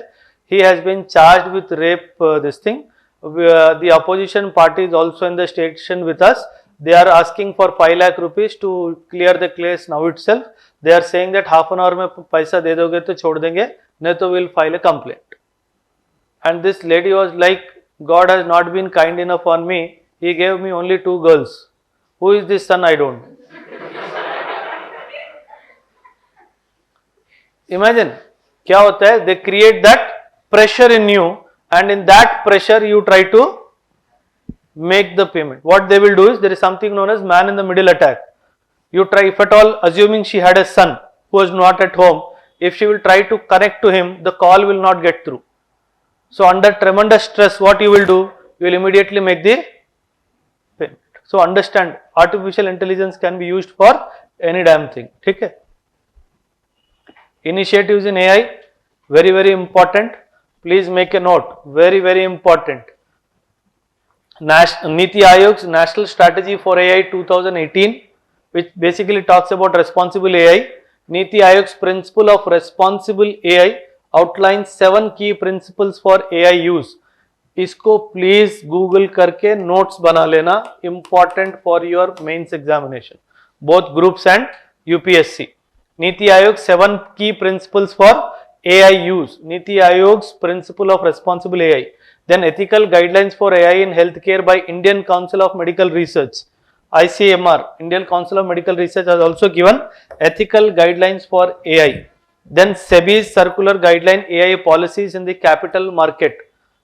[SPEAKER 1] He has been charged with rape, this thing. The opposition party is also in the station with us. They are asking for 5 lakh rupees to clear the case now itself. They are saying that half an hour mein paisa de doge to chhod denge, nahi to we'll file a complaint. And this lady was like, God has not been kind enough on me. He gave me only 2 girls. Who is this son? I don't know. Imagine, क्या होता है? They create that pressure in you, and in that pressure you try to make the payment. What they will do is, there is something known as man in the middle attack. You try, if at all, assuming she had a son who was not at home, if she will try to connect to him, the call will not get through. So under tremendous stress, what you will do? You will immediately make the payment. So understand, artificial intelligence can be used for any damn thing. Okay? Initiatives in AI, very, very important. Please make a note, very, very important. Niti Aayog's National Strategy for AI 2018, which basically talks about responsible AI. Niti Aayog's Principle of Responsible AI outlines 7 key principles for AI use. इसको please Google करके notes बना लेना, important for your mains examination, both groups and UPSC. Niti Aayog's 7 key principles for AI use. Niti Aayog's Principle of Responsible AI. Then ethical guidelines for AI in healthcare by Indian Council of Medical Research. ICMR, Indian Council of Medical Research, has also given ethical guidelines for AI. Then SEBI's circular guideline AI policies in the capital market.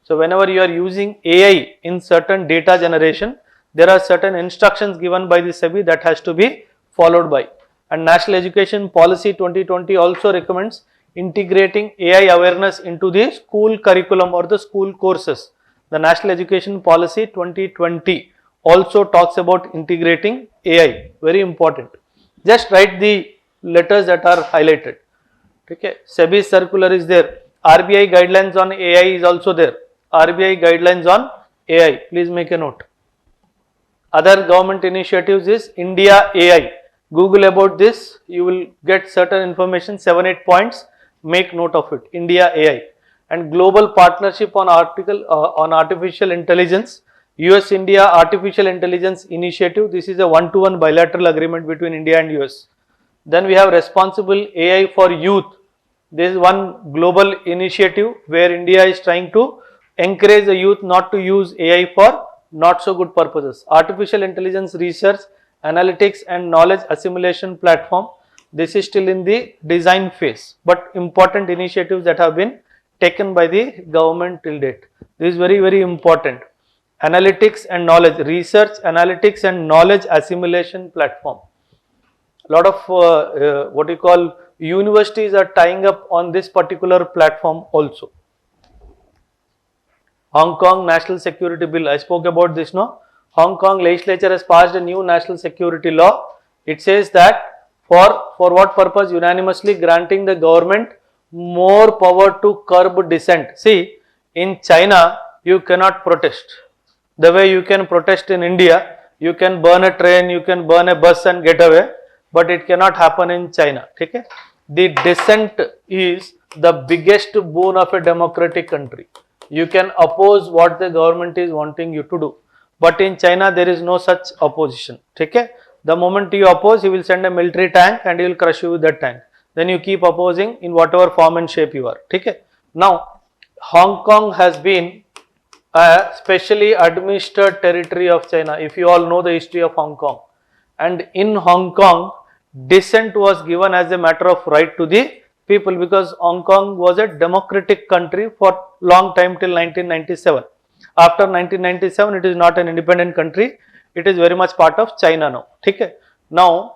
[SPEAKER 1] So whenever you are using AI in certain data generation, there are certain instructions given by the SEBI that has to be followed by. And National Education Policy 2020 also recommends integrating AI awareness into the school curriculum or the school courses. The National Education Policy 2020 also talks about integrating AI. Very important. Just write the letters that are highlighted. Okay. SEBI circular is there. RBI guidelines on AI is also there. RBI guidelines on AI. Please make a note. Other government initiatives is India AI. Google about this. You will get certain information, 7-8 points. Make note of it. India AI. And Global Partnership on Artificial Intelligence. US-India Artificial Intelligence Initiative. This is a 1-to-1 bilateral agreement between India and US. Then we have Responsible AI for Youth. This is one global initiative where India is trying to encourage the youth not to use AI for not so good purposes. Artificial Intelligence Research, Analytics and Knowledge Assimilation Platform. This is still in the design phase, but important initiatives that have been taken by the government till date. This is very, very important. Analytics and Knowledge, Research, Analytics and Knowledge Assimilation Platform. A lot of what you call universities are tying up on this particular platform also. Hong Kong National Security Bill, I spoke about this, no? Hong Kong legislature has passed a new national security law. It says that for what purpose? Unanimously granting the government more power to curb dissent. See, in China, you cannot protest. The way you can protest in India, you can burn a train, you can burn a bus and get away, but it cannot happen in China. Okay? The dissent is the biggest boon of a democratic country. You can oppose what the government is wanting you to do. But in China, there is no such opposition. Okay? The moment you oppose, he will send a military tank and he will crush you with that tank. Then you keep opposing in whatever form and shape you are. Okay? Now, Hong Kong has been a specially administered territory of China, if you all know the history of Hong Kong. And in Hong Kong, dissent was given as a matter of right to the people, because Hong Kong was a democratic country for long time till 1997. After 1997, it is not an independent country. It is very much part of China now. Okay? Now,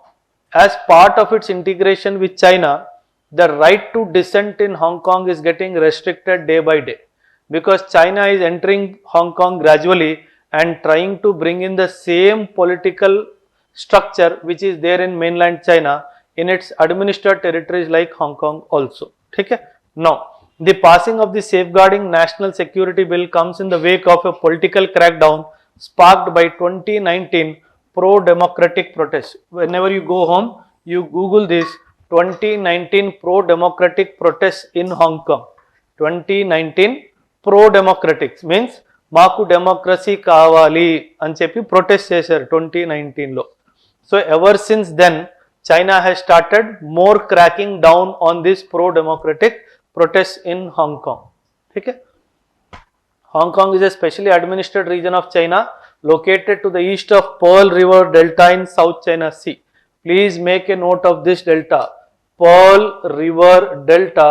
[SPEAKER 1] as part of its integration with China, the right to dissent in Hong Kong is getting restricted day by day, because China is entering Hong Kong gradually and trying to bring in the same political structure which is there in mainland China in its administered territories like Hong Kong also. Okay? Now, The passing of the Safeguarding National Security Bill comes in the wake of a political crackdown sparked by 2019 pro-democratic protests. Whenever you go home, you Google this 2019 pro-democratic protests in Hong Kong. 2019 pro-democratic means మాకు democracy కావాలి అని చెప్పి protest చేశారు 2019లో. So ever since then China has started more cracking down on this pro-democratic protests in Hong Kong. Okay? Hong Kong is a specially administered region of China located to the east of Pearl River Delta in South China Sea. Please make a note of this delta. Pearl River Delta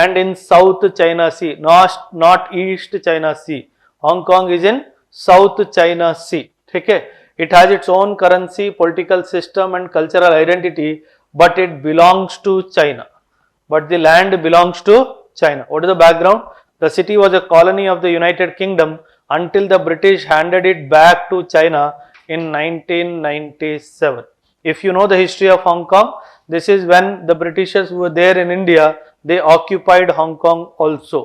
[SPEAKER 1] and in South China Sea, not East China Sea. Hong Kong is in South China Sea. Okay? It has its own currency, political system and cultural identity, but it belongs to China. But the land belongs to China. What is the background? The city was a colony of the United Kingdom until the British handed it back to China in 1997. If you know the history of Hong Kong, this is when the Britishers were there in India, they occupied Hong Kong also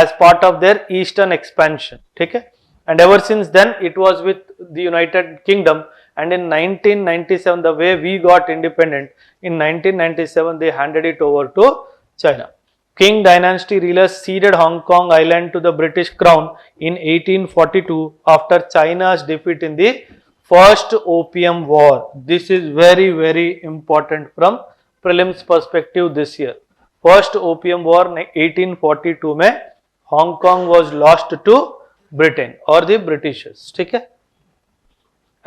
[SPEAKER 1] as part of their eastern expansion. Okay? And ever since then it was with the United Kingdom, and in 1997 the way we got independent, in 1997 they handed it over to China. Qing dynasty rulers ceded Hong Kong island to the British crown in 1842 after China's defeat in the first Opium War. This is very important from prelims perspective this year. First Opium War 1842 में Hong Kong was lost to Britain or the Britishers. Okay?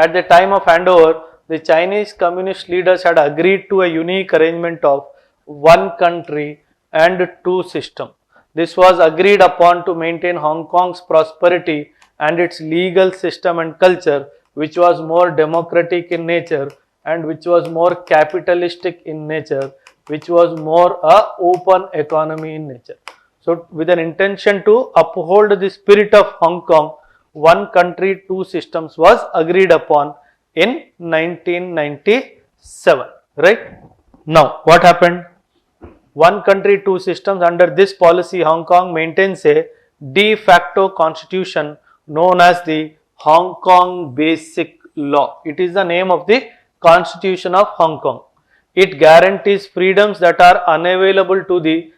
[SPEAKER 1] At the time of handover, the Chinese communist leaders had agreed to a unique arrangement of one country and two system. This was agreed upon to maintain Hong Kong's prosperity and its legal system and culture, which was more democratic in nature and which was more capitalistic in nature, which was more a open economy in nature. So with an intention to uphold the spirit of Hong Kong, one country, two systems was agreed upon in 1997. Right? Now, what happened? One country, two systems. Under this policy, Hong Kong maintains a de facto constitution known as the Hong Kong Basic Law. It is the name of the Constitution of Hong Kong. It guarantees freedoms that are unavailable to the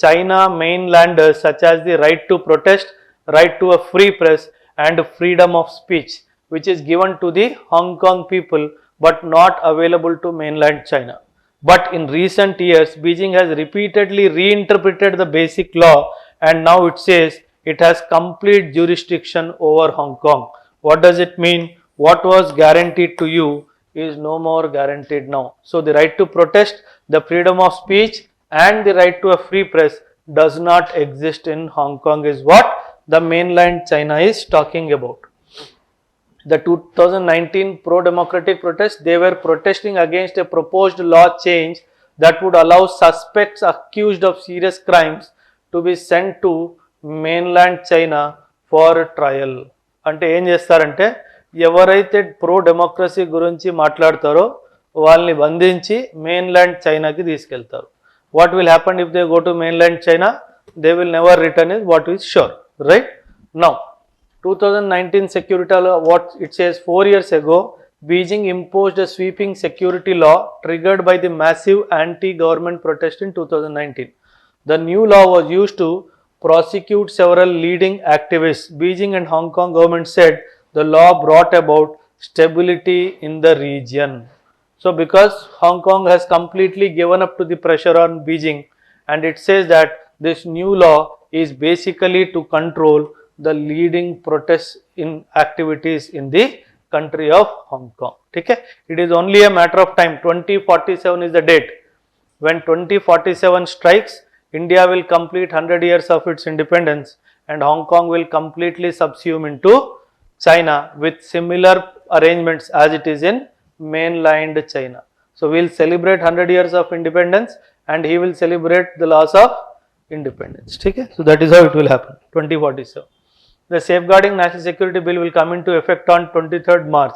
[SPEAKER 1] China mainlanders, such as the right to protest, right to a free press and freedom of speech, which is given to the Hong Kong people but not available to mainland China. But in recent years, Beijing has repeatedly reinterpreted the basic law and now it says it has complete jurisdiction over Hong Kong. What does it mean? What was guaranteed to you is no more guaranteed now. So the right to protest, the freedom of speech and the right to a free press does not exist in Hong Kong is what the mainland China is talking about. The 2019 pro-democratic protests, they were protesting against a proposed law change that would allow suspects accused of serious crimes to be sent to mainland China for trial. అంటే ఏం చేస్తారంటే ఎవరైతే pro democracy గురించి మాట్లాడతారో వాళ్ళని బంధించి mainland చైనాకి తీసుకెళ్తారు. What will happen if they go to mainland China? They will never return is what is sure. Right? Now, 2019 security law, what it says 4 years ago, Beijing imposed a sweeping security law triggered by the massive anti-government protest in 2019. The new law was used to prosecute several leading activists. Beijing and Hong Kong government said the law brought about stability in the region. So because Hong Kong has completely given up to the pressure on Beijing, and it says that this new law is basically to control the leading protest in activities in the country of Hong Kong. Okay? It is only a matter of time. 2047 is the date. When 2047 strikes, India will complete 100 years of its independence and Hong Kong will completely subsume into China with similar arrangements as it is in mainland China. So we will celebrate 100 years of independence and he will celebrate the loss of independence. Okay? So that is how it will happen. 2047. The Safeguarding National Security Bill will come into effect on 23rd March.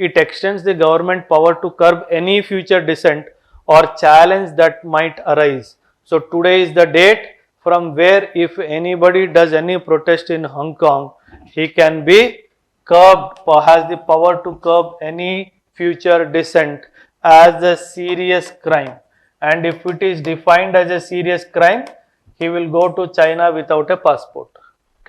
[SPEAKER 1] It extends the government power to curb any future dissent or challenge that might arise. So today is the date from where if anybody does any protest in Hong Kong, he can be curbed or has the power to curb any future dissent as a serious crime. And if it is defined as a serious crime, he will go to China without a passport.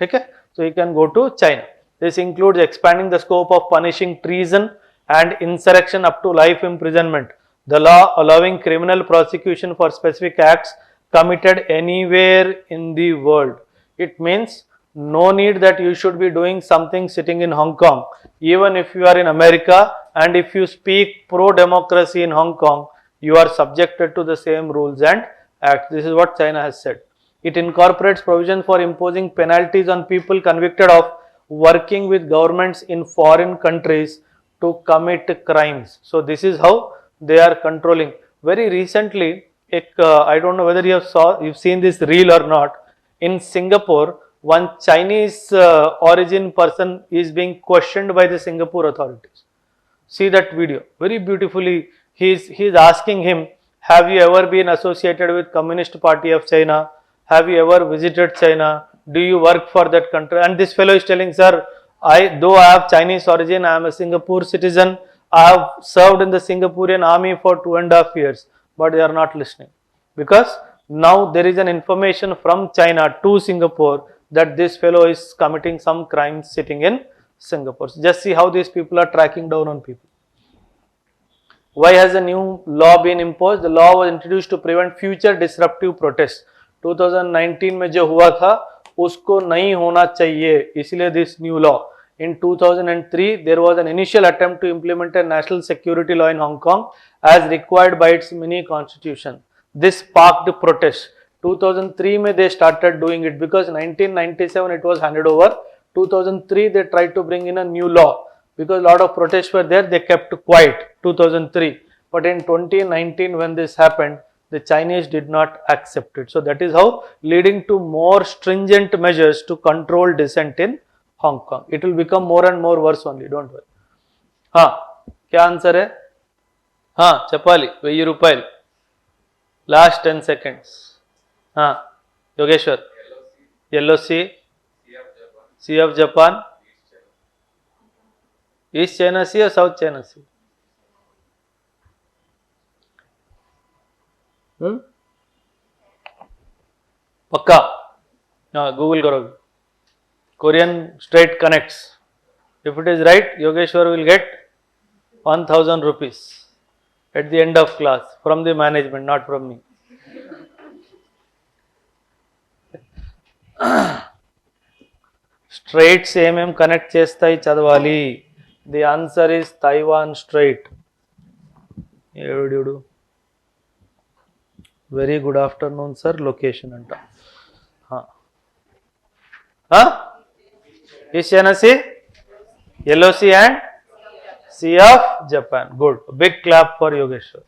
[SPEAKER 1] Okay? So he can go to China. This includes expanding the scope of punishing treason and insurrection up to life imprisonment. The law allowing criminal prosecution for specific acts committed anywhere in the world. It means no need that you should be doing something sitting in Hong Kong. Even if you are in America and if you speak pro-democracy in Hong Kong, you are subjected to the same rules and acts. This is what China has said. It incorporates provisions for imposing penalties on people convicted of working with governments in foreign countries to commit crimes. So this is how they are controlling. Very recently, I don't know whether you've seen this reel or not. In Singapore, one Chinese origin person is being questioned by the Singapore authorities. See that video very beautifully. He's asking him, have you ever been associated with Communist Party of China? Have you ever visited China? Do you work for that country? And this fellow is telling, sir, though I have Chinese origin, I am a Singapore citizen. I have served in the Singaporean army for 2.5 years, but they are not listening. Because now there is an information from China to Singapore that this fellow is committing some crimes sitting in Singapore. So just see how these people are tracking down on people. Why has a new law been imposed? The law was introduced to prevent future disruptive protests. 2019 में जो हुआ था उसको नहीं होना चाहिए, इसलिए this new law. In 2003, there was an initial attempt to implement a national security law in Hong Kong as required by its mini constitution. This sparked protest. 2003 में they started doing it because 1997 it was handed over. 2003 they tried to bring in a new law because a lot of protests were there. They kept quiet 2003. But in 2019 when this happened, the Chinese did not accept it. So that is how leading to more stringent measures to control dissent in Hong Kong. It will become more and more worse only, don't worry. हाँ, क्या answer है? हाँ, चपाली 1000 रुपये. Last 10 seconds. हाँ, Yogeshwar. Yellow Sea. Sea of Japan. East China Sea or South China Sea? पक्का? हाँ, Google करोगे. Korean Strait connects. If it is right, Yogeshwar will get 1000 rupees at the end of class from the management, not from me. Straits ఏమేం connect చేస్తాయి చదవాలి. The answer is Taiwan Strait. ఏడు. Very good afternoon, sir. Location అంట. East China Sea, Yellow Sea and Sea of Japan. Good. Big clap for Yogeshwar.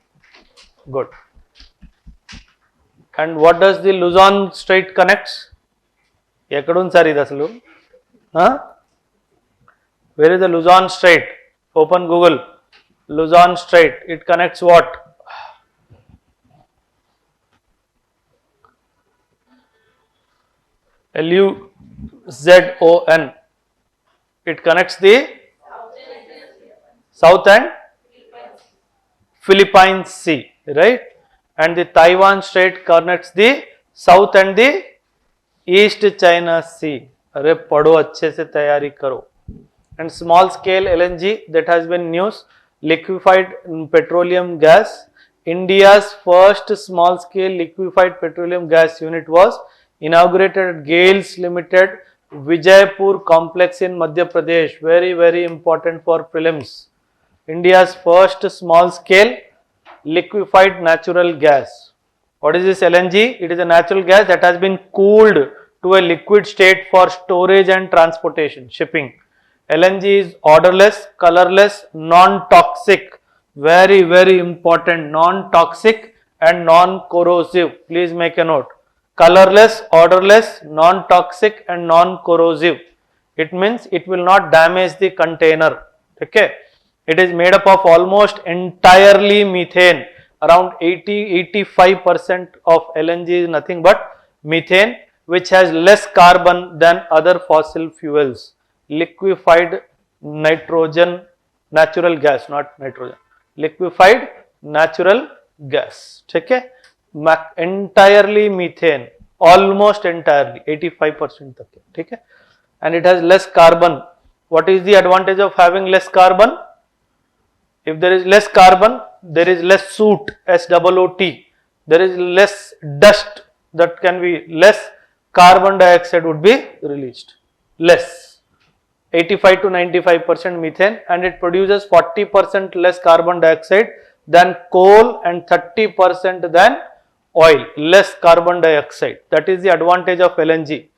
[SPEAKER 1] Good. And what does the Luzon Strait connects? ఎక్కడుంది sir ఇది అసలు? Where is the Luzon Strait? Open Google. Luzon Strait. It connects what? Luzon. It connects the South and Philippine Sea, right? And the Taiwan Strait connects the South and the East China Sea. अरे पढ़ो अच्छे से तैयारी करो. And small scale LNG that has been news, liquefied petroleum gas. India's first small scale liquefied petroleum gas unit was inaugurated at Gales Limited, Vijaypur complex in Madhya Pradesh. Very, very important for prelims. India's first small scale liquefied natural gas. What is this LNG? It is a natural gas that has been cooled to a liquid state for storage and transportation, shipping. LNG is odorless, colorless, non-toxic. Very, very important. Non-toxic and non-corrosive. Please make a note. Colorless, odorless, non-toxic and non-corrosive. It means it will not damage the container. Okay. It is made up of almost entirely methane. Around 80-85% of LNG is nothing but Methane, which has less carbon than other fossil fuels. Liquefied nitrogen, natural gas, not nitrogen, liquefied natural gas. ठीक है, entirely methane, almost entirely 85% तक है, ठीक है, and it has less carbon. What is the advantage of having less carbon? If there is less carbon, there is less soot, SOOT, there is less dust, that can be less carbon dioxide would be released, less, 85 to 95% methane, and it produces 40% less carbon dioxide than coal and 30% than oil, less carbon dioxide. That is the advantage of LNG.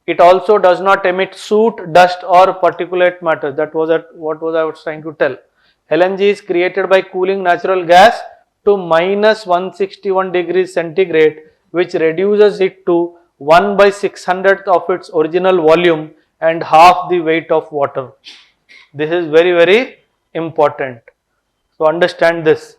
[SPEAKER 1] It also does not emit soot, dust or particulate matter. That was what I was trying to tell. LNG is created by cooling natural gas to minus 161 degrees centigrade, which reduces it to 1/600th of its original volume and half the weight of water. This is very, very important. So understand this.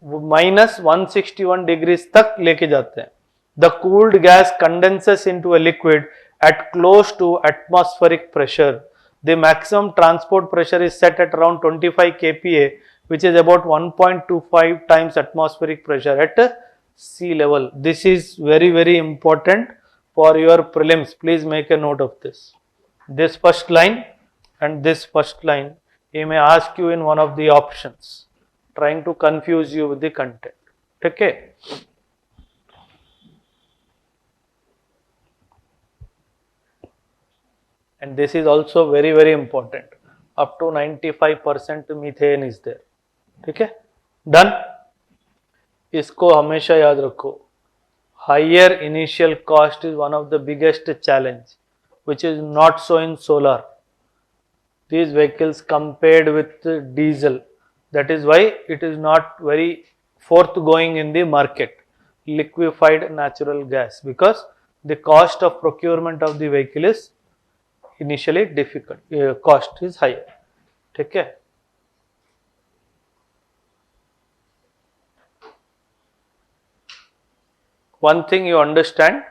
[SPEAKER 1] Minus 161 degrees तक लेके जाते हैं. The cooled gas condenses into a liquid at close to atmospheric pressure. The maximum transport pressure is set at around 25 kPa, which is about 1.25 times atmospheric pressure at sea level. This is very, very important for your prelims. Please make a note of this. This first line and this first line, he may ask you in one of the options, trying to confuse you with the content. Okay. And this is also very, very important. Up to 95% methane is there. ठीक है, done. इसको हमेशा याद रखो. Higher initial cost is one of the biggest challenge, which is not so in solar. These vehicles compared with diesel, that is why it is not very forthgoing in the market. Liquefied natural gas, because the cost of procurement of the vehicle is initially difficult, cost is higher. ठीक है. One thing you understand,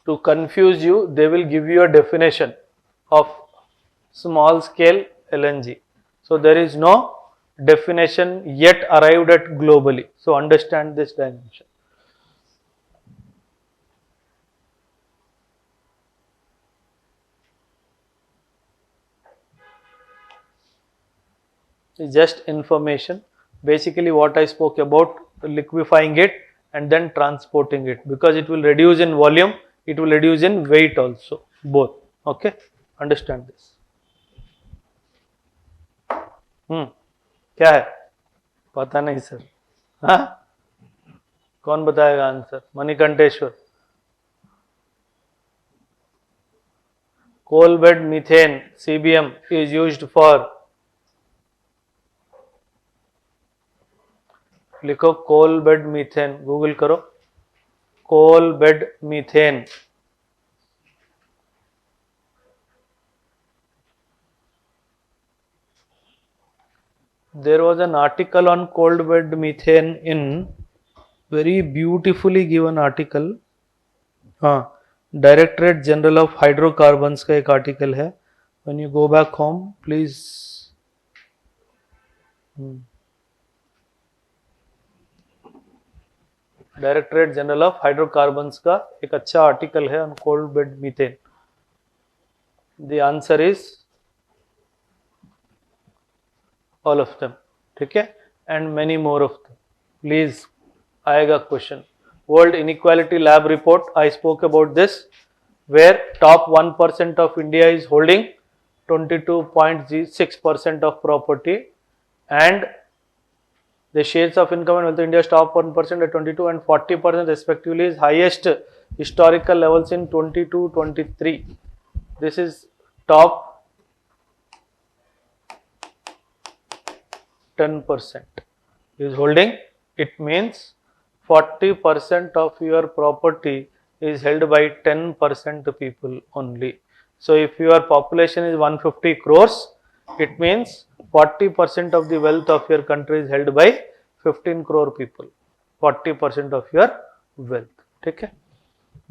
[SPEAKER 1] to confuse you, they will give you a definition of small scale LNG. So there is no definition yet arrived at globally. So understand this dimension. It's just information. Basically what I spoke about, liquefying it and then transporting it, because it will reduce in volume, it will reduce in weight also, both. Okay, understand this. क्या है, पता नहीं sir. हाँ, कौन बताएगा answer? मणिकंठेश्वर. Coal bed methane, CBM, is used for, लिखो कोल bed methane, Google करो coal bed methane. There was an article on cold bed methane in, very beautifully given article. हाँ, Directorate General of Hydrocarbons का एक article है. When you go back home, please. Directorate general of hydrocarbons का एक अच्छा article है on coal bed methane. The answer is all of them. ठीक है, and many more of them. Please आएगा question. World inequality lab report, I spoke about this, where top 1% of India is holding 22.6% of property, and the shares of income and wealth of India's top 1% at 22 and 40% respectively is highest historical levels in 22-23. This is top 10% is holding. It means 40% of your property is held by 10% people only. So if your population is 150 crores, it means 40% of the wealth of your country is held by 15 crore people. 40% of your wealth. ठीक है.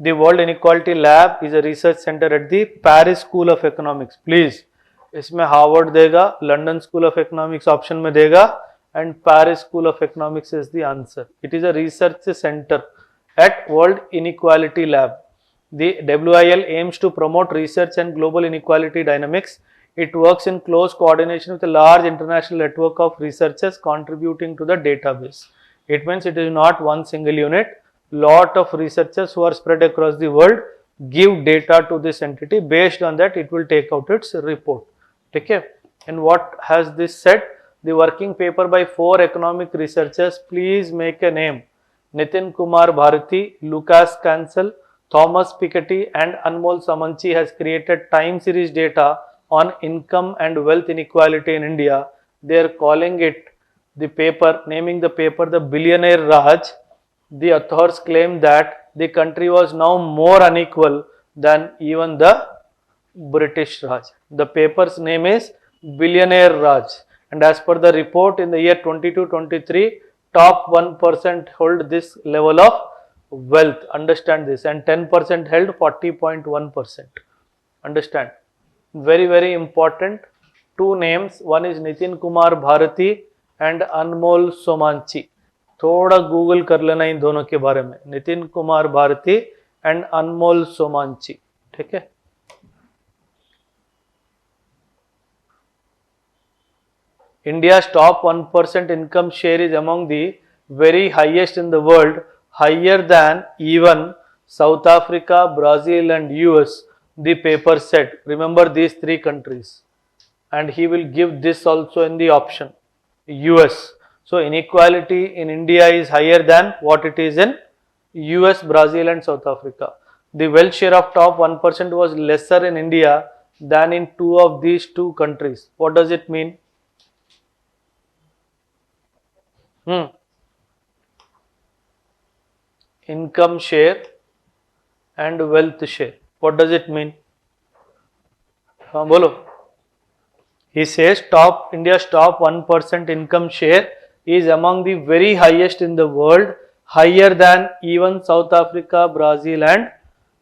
[SPEAKER 1] The World Inequality Lab is a research center at the Paris School of Economics. Please, इसमें Harvard देगा, London school of economics option में देगा, and Paris School of Economics is the answer. It is a research center at World Inequality Lab. The WIL aims to promote research and global inequality dynamics. It works in close coordination with a large international network of researchers contributing to the database. It means it is not one single unit. Lot of researchers who are spread across the world give data to this entity. Based on that, it will take out its report. Okay. And what has this said? The working paper by 4 economic researchers. Please make a name. Nitin Kumar Bharati, Lucas Cancel, Thomas Piketty and Anmol Samanchi has created time series data on income and wealth inequality in India. They are calling it the paper, naming the paper the Billionaire Raj. The authors claim that the country was now more unequal than even the British Raj. The paper's name is Billionaire Raj. And as per the report, in the year 22-23, top 1% hold this level of wealth. Understand this. And 10% held 40.1%. Understand. Very, very important. 2 names. One is Nitin Kumar Bharati and Anmol Somanchi. थोड़ा Google कर लेना इन दोनों के बारे में. Nitin Kumar Bharti and अनमोल सोमांची. ठीक है. India's top 1% income share is among the very highest in the world, higher than even South Africa, Brazil and US, the paper said. Remember these 3 countries. And he will give this also in the option, US. So inequality in India is higher than what it is in US, Brazil and South Africa. The wealth share of top 1% was lesser in India than in 2 of these 2 countries. What does it mean? Income share and wealth share. What does it mean? Bolo. He says India's top 1% income share is among the very highest in the world, higher than even South Africa, Brazil and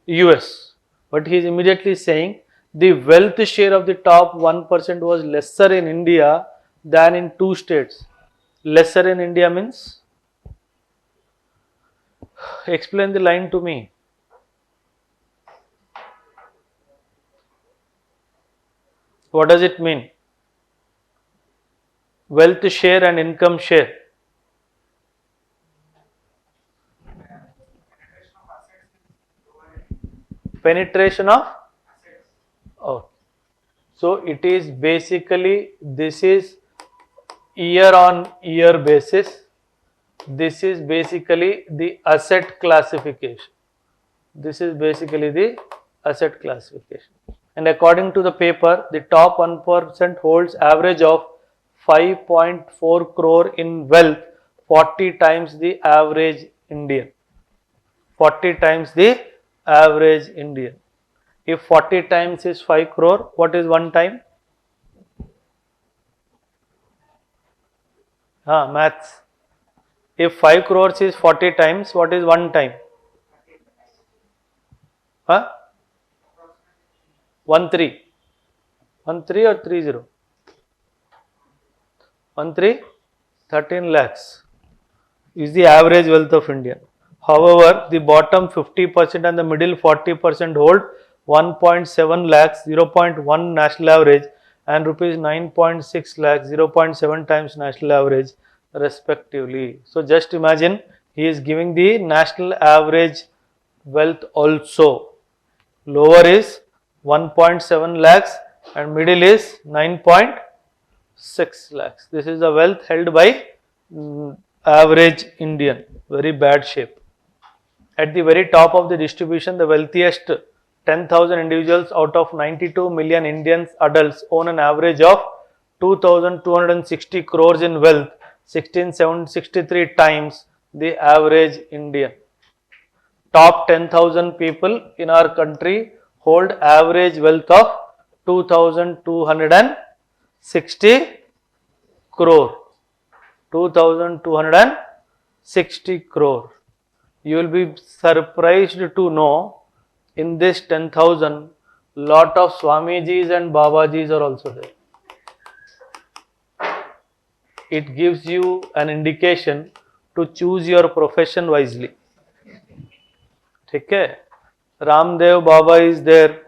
[SPEAKER 1] US. But he is immediately saying the wealth share of the top 1% was lesser in India than in 2 states. Lesser in India means? Explain the line to me. What does it mean? Wealth share and income share. Penetration of? Oh. So it is basically, this is year on year basis. This is basically the asset classification. This is basically the asset classification. And according to the paper, the top 1% holds average of 5.4 crore in wealth, 40 times the average Indian. 40 times the average Indian. If 40 times is 5 crore, what is 1 time? Maths. If 5 crores is 40 times, what is 1 time? 13. 13 or 30? 13 lakhs is the average wealth of India. However, the bottom 50% and the middle 40% hold 1.7 lakhs, 0.1 national average and rupees 9.6 lakhs, 0.7 times national average respectively. So just imagine he is giving the national average wealth also. Lower is 1.7 lakhs and middle is 9.6 lakhs. This is the wealth held by average Indian. Very bad shape. At the very top of the distribution, the wealthiest 10,000 individuals out of 92 million Indians adults own an average of 2,260 crores in wealth, 16,763 times the average Indian. Top 10,000 people in our country hold average wealth of 2,260 crore. 2,260 crore. You will be surprised to know in this 10,000, lot of Swamijis and Babajis are also there. It gives you an indication to choose your profession wisely. Okay? Ramdev Baba is there,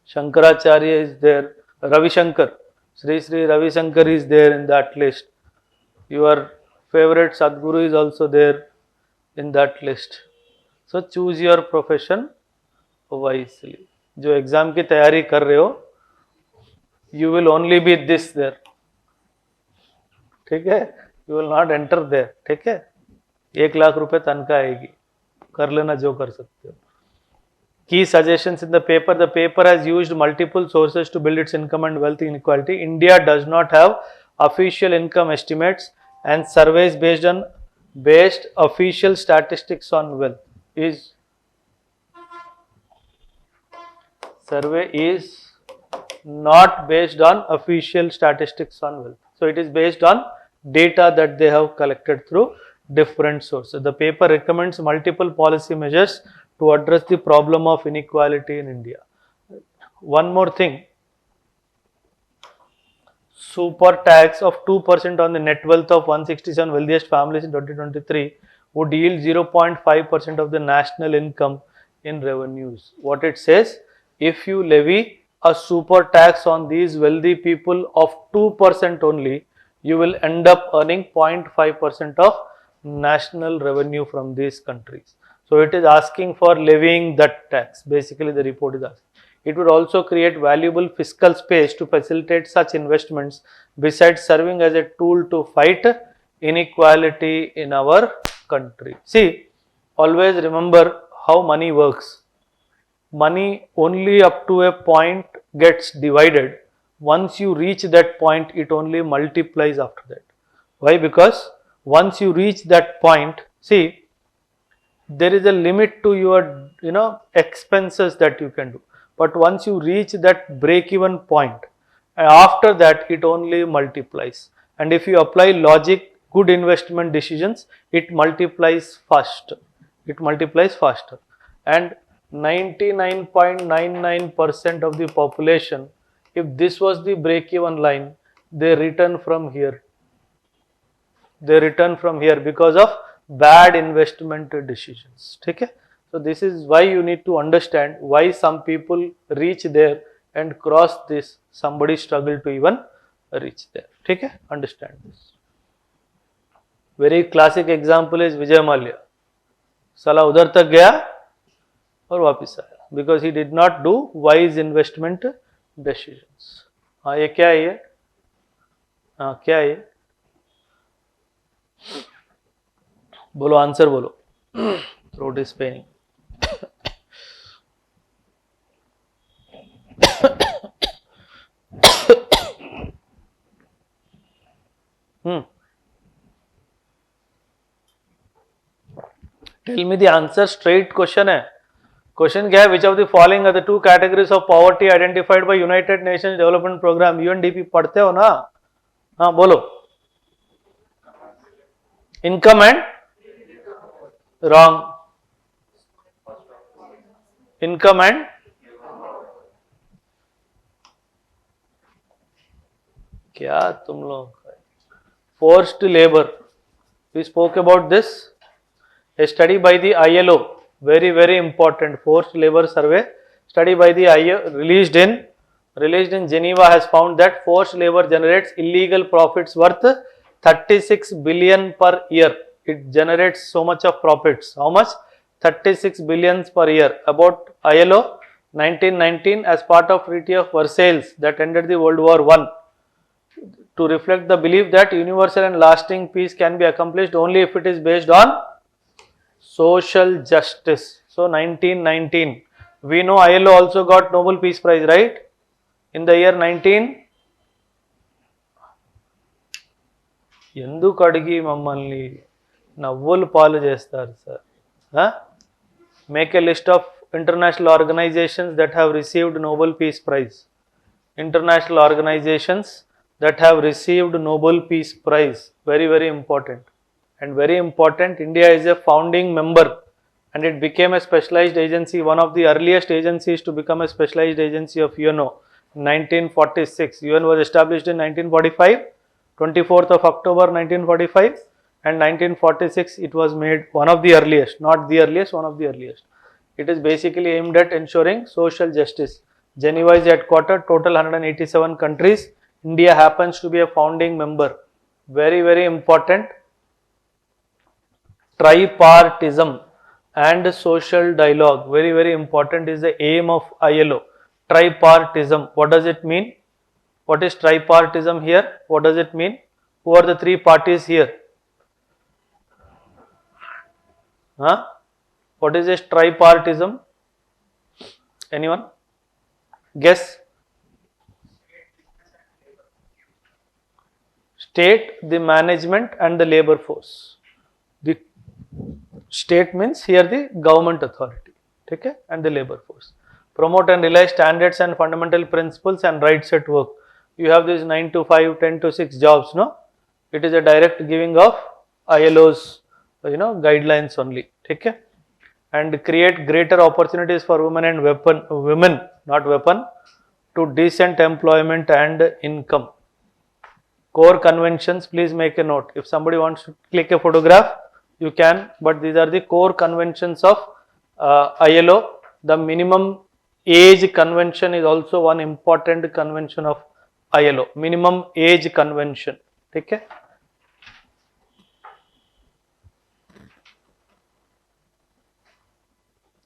[SPEAKER 1] Shankaracharya is there, Ravi Shankar, Sri Ravi Shankar is there in that list. Your favorite Sadguru is also there in that list. So choose your profession wisely. जो exam की तैयारी कर रहे हो, you will only be this there. ठीक है? You will not enter there. ठीक है? 1,00,000 रुपए तनख्वाह आएगी, कर लेना जो कर सकते हो. Key suggestions in the paper. The paper has used multiple sources to build its income and wealth inequality. India does not have official income estimates and surveys based official statistics on wealth. Survey is not based on official statistics on wealth. So it is based on data that they have collected through different sources. The paper recommends multiple policy measures to address the problem of inequality in India. One more thing, super tax of 2% on the net wealth of 167 wealthiest families in 2023 would yield 0.5% of the national income in revenues. What it says, if you levy a super tax on these wealthy people of 2% only, you will end up earning 0.5% of national revenue from these countries. So it is asking for levying that tax. Basically, the report is asking. It would also create valuable fiscal space to facilitate such investments, besides serving as a tool to fight inequality in our country. See, always remember how money works. Money only up to a point gets divided. Once you reach that point, it only multiplies after that. Why? Because once you reach that point, see, there is a limit to your expenses that you can do. But once you reach that break-even point, after that it only multiplies. And if you apply logic, good investment decisions, it multiplies faster. It multiplies faster. And 99.99% of the population, if this was the break-even line, they return from here. They return from here because of bad investment decisions. Okay? So this is why you need to understand why some people reach there and cross this. Somebody struggle to even reach there. Okay? Understand this. Very classic example is Vijay Mallya. साला उधर तक गया और वापिस आया because he did not do wise investment decisions. हाँ, ये क्या है ये? हाँ, क्या है ये? बोलो, आंसर बोलो. Throat is paining. Tell me the answer. Straight question है. Question क्या है? Which of the following are the two categories of poverty identified by United Nations Development Program? UNDP पढ़ते हो ना? हाँ, बोलो. Income and wrong. Income and क्या तुम लोग? Forced labor. We spoke about this. A study by the ILO, very important, forced labor survey. Study by the ILO released in Geneva has found that forced labor generates illegal profits worth 36 billion per year. It generates so much of profits. How much? 36 billions per year. About ILO 1919, as part of Treaty of Versailles that ended the World War I, to reflect the belief that universal and lasting peace can be accomplished only if it is based on social justice. So 1919. We know ILO also got Nobel Peace Prize, right? In the year 19. ఎందుకు అడిగి మమ్మల్ని నవ్వులు పాలు చేస్తారు sir? Make a list of international organizations that have received Nobel Peace Prize. International organizations that have received Nobel Peace Prize. Very important. And very important, India is a founding member and it became a specialized agency, one of the earliest agencies to become a specialized agency of UNO. 1946. UN was established in 1945, 24th of October 1945, and 1946 it was made one of the earliest, not the earliest, one of the earliest. It is basically aimed at ensuring social justice. Geneva is headquartered, total 187 countries. India happens to be a founding member. Very, very important. Tripartism and social dialogue. Very, very important is the aim of ILO. Tripartism. What does it mean? What is tripartism here? What does it mean? Who are the three parties here? Huh? What is this tripartism? Anyone? Guess? State, the management and the labor force. The state means here the government authority, okay, and the labor force. Promote and realize standards and fundamental principles and rights at work. You have this 9 to 5, 10 to 6 jobs, no? It is a direct giving of ILO's, guidelines only, okay? And create greater opportunities for women and women, not weapon, to decent employment and income. Core conventions, please make a note. If somebody wants to click a photograph, you can, but these are the core conventions of ILO. The minimum age convention is also one important convention of ILO. Minimum age convention. Okay?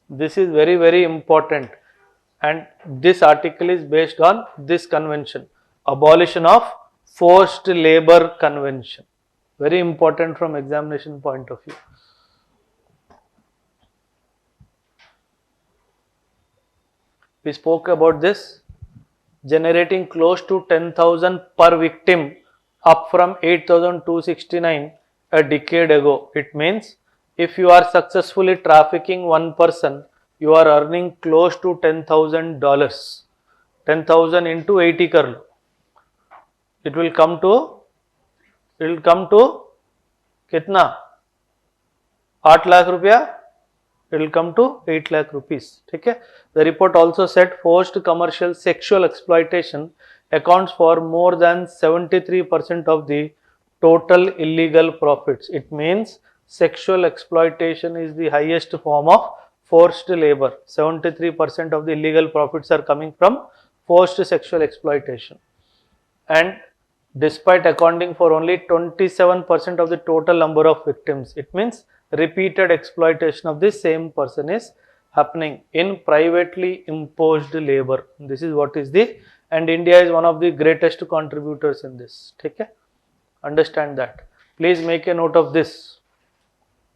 [SPEAKER 1] This is very, very important, and this article is based on this convention. Abolition of forced labor convention. Very important from examination point of view. We spoke about this, generating close to 10,000 per victim, up from 8,269 a decade ago. It means if you are successfully trafficking one person, you are earning close to $10,000. 10,000 into 80 kar lo. It will come to kitna? 8 lakh rupiah. It will come to 8 lakh rupees. Okay? The report also said forced commercial sexual exploitation accounts for more than 73% of the total illegal profits. It means sexual exploitation is the highest form of forced labor. 73% of the illegal profits are coming from forced sexual exploitation. And despite accounting for only 27% of the total number of victims, it means repeated exploitation of the same person is happening in privately imposed labor. This is what is the, and India is one of the greatest contributors in this. Okay? Understand that. Please make a note of this.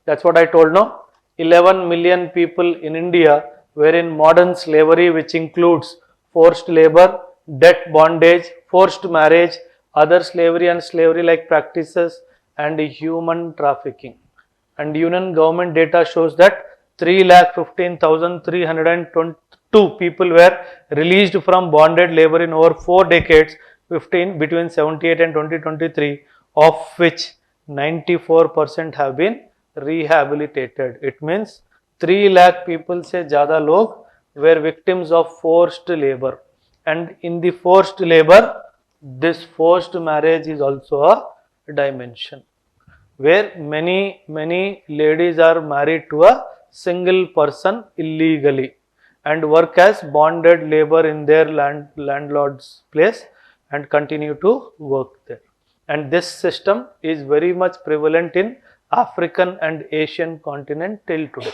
[SPEAKER 1] That's what I told now. 11 million people in India were in modern slavery, which includes forced labor, debt bondage, forced marriage, other slavery and slavery-like practices, and human trafficking. And Union government data shows that 3,15,322 people were released from bonded labor in over 4 decades, between 78 and 2023, of which 94% have been rehabilitated. It means 3 lakh people se zyada log were victims of forced labor. And in the forced labor, this forced marriage is also a dimension, where many ladies are married to a single person illegally and work as bonded labor in their landlord's place and continue to work there. And this system is very much prevalent in African and Asian continent till today,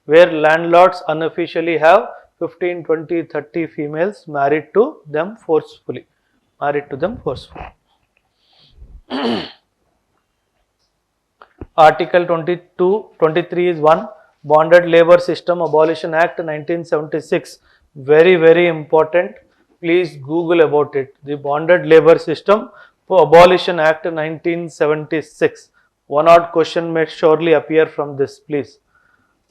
[SPEAKER 1] where landlords unofficially have 15, 20, 30 females married to them forcefully. Article 23 is 1, Bonded Labor System Abolition Act 1976. Very, very important. Please Google about it. The Bonded Labor System Abolition Act 1976. One odd question may surely appear from this, please.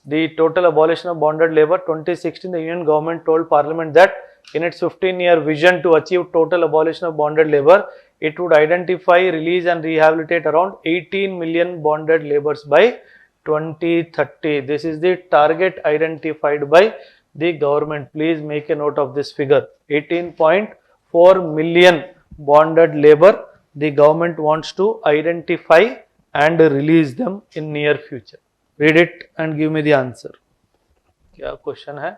[SPEAKER 1] The total abolition of bonded labor. 2016, the Union government told Parliament that in its 15-year vision to achieve total abolition of bonded labor, it would identify, release and rehabilitate around 18 million bonded laborers by 2030. This is the target identified by the government. Please make a note of this figure. 18.4 million bonded labor the government wants to identify and release them in near future. Read it and give me the answer. क्या question है?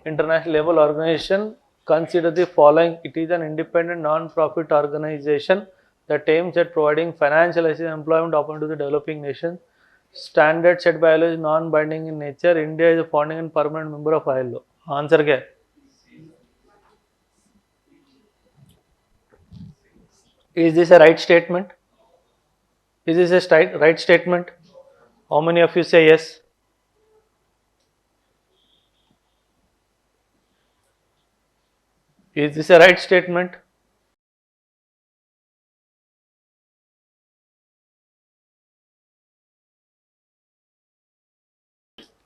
[SPEAKER 1] International Labour Organization consider the following. It is an independent non-profit organization that aims at providing financial assistance and employment opportunity to the developing nations. Standard set by ILO is non-binding in nature. India is a founding and permanent member of ILO. Answer क्या है? Is this a right statement? Is this a right statement? How many of you say yes? Is this a right statement?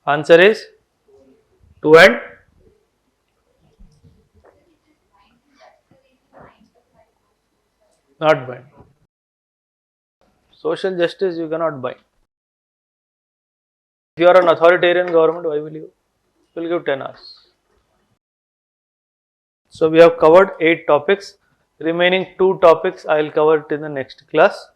[SPEAKER 1] Answer is 2 and not bind. Social justice you cannot bind. If you are an authoritarian government, why will you? Will give 10 hours. So we have covered 8 topics. Remaining 2 topics I will cover it in the next class.